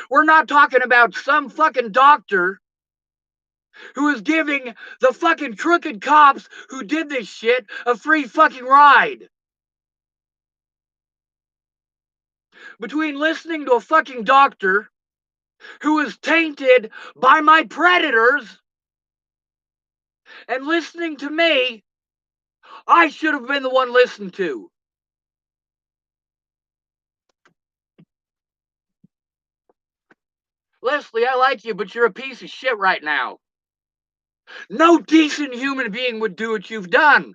We're not talking about some fucking doctor who is giving the fucking crooked cops who did this shit a free fucking ride. Between listening to a fucking doctor who was tainted by my predators and listening to me, I should have been the one listened to. Leslie, I like you, but you're a piece of shit right now. No decent human being would do what you've done.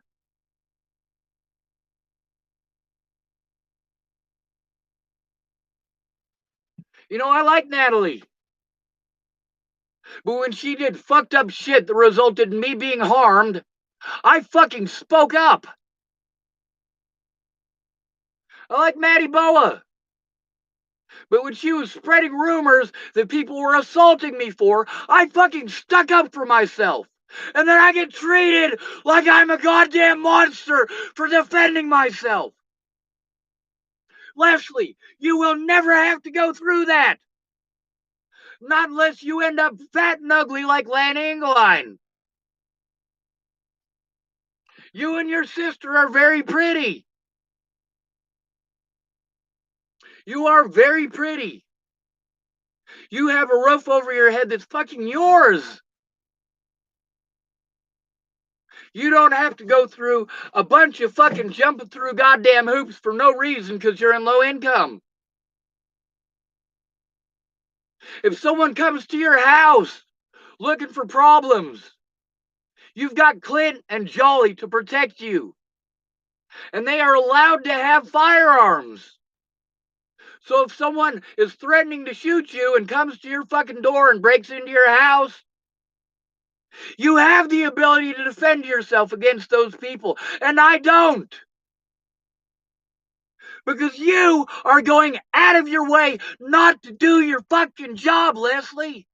You know, I like Natalie. But when she did fucked up shit that resulted in me being harmed, I fucking spoke up. I like Maddie Boa. But when she was spreading rumors that people were assaulting me for, I fucking stuck up for myself. And then I get treated like I'm a goddamn monster for defending myself. Leslie, you will never have to go through that. Not unless you end up fat and ugly like Lan Engeline. You and your sister are very pretty. You are very pretty. You have a roof over your head that's fucking yours. You don't have to go through a bunch of fucking jumping through goddamn hoops for no reason because you're in low income. If someone comes to your house looking for problems, you've got Clint and Jolly to protect you. And they are allowed to have firearms. So if someone is threatening to shoot you and comes to your fucking door and breaks into your house, you have the ability to defend yourself against those people. And I don't. Because you are going out of your way not to do your fucking job, Leslie.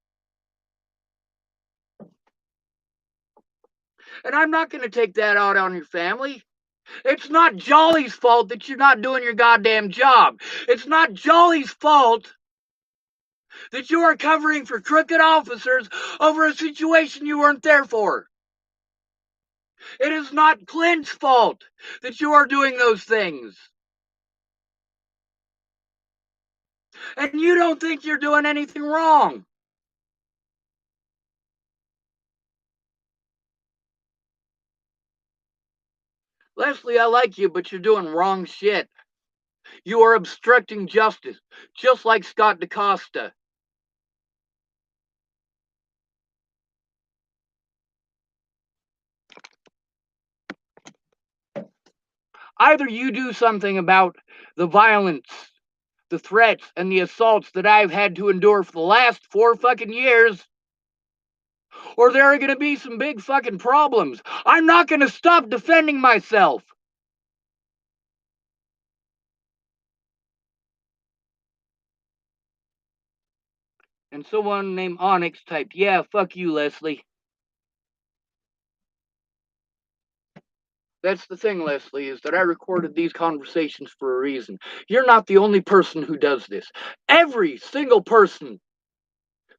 And I'm not going to take that out on your family. It's not Jolly's fault that you're not doing your goddamn job. It's not Jolly's fault that you are covering for crooked officers over a situation you weren't there for. It is not Clint's fault that you are doing those things. And you don't think you're doing anything wrong. Leslie, I like you, but you're doing wrong shit. You are obstructing justice, just like Scott DaCosta. Either you do something about the violence, the threats, and the assaults that I've had to endure for the last 4 fucking years, or there are going to be some big fucking problems. I'm not going to stop defending myself. And someone named Onyx typed, yeah, fuck you, Leslie. That's the thing, Leslie, is that I recorded these conversations for a reason. You're not the only person who does this. Every single person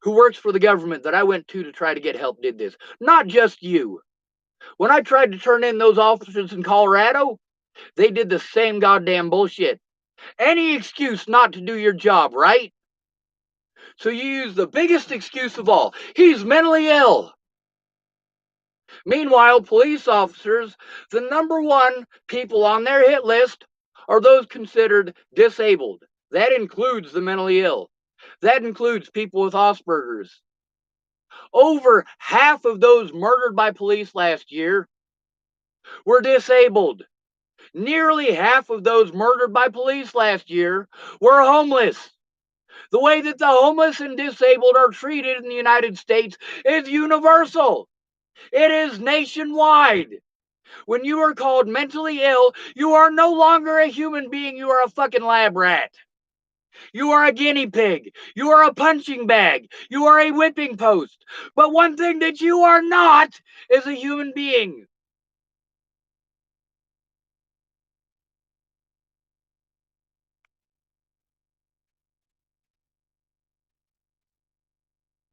who works for the government that I went to try to get help did this. Not just you. When I tried to turn in those officers in Colorado, they did the same goddamn bullshit. Any excuse not to do your job, right? So you use the biggest excuse of all. He's mentally ill. Meanwhile, police officers, the #1 people on their hit list are those considered disabled. That includes the mentally ill. That includes people with Asperger's. Over half of those murdered by police last year were disabled. Nearly half of those murdered by police last year were homeless. The way that the homeless and disabled are treated in the United States is universal. It is nationwide. When you are called mentally ill, you are no longer a human being, you are a fucking lab rat. You are a guinea pig. You are a punching bag. You are a whipping post. But one thing that you are not is a human being.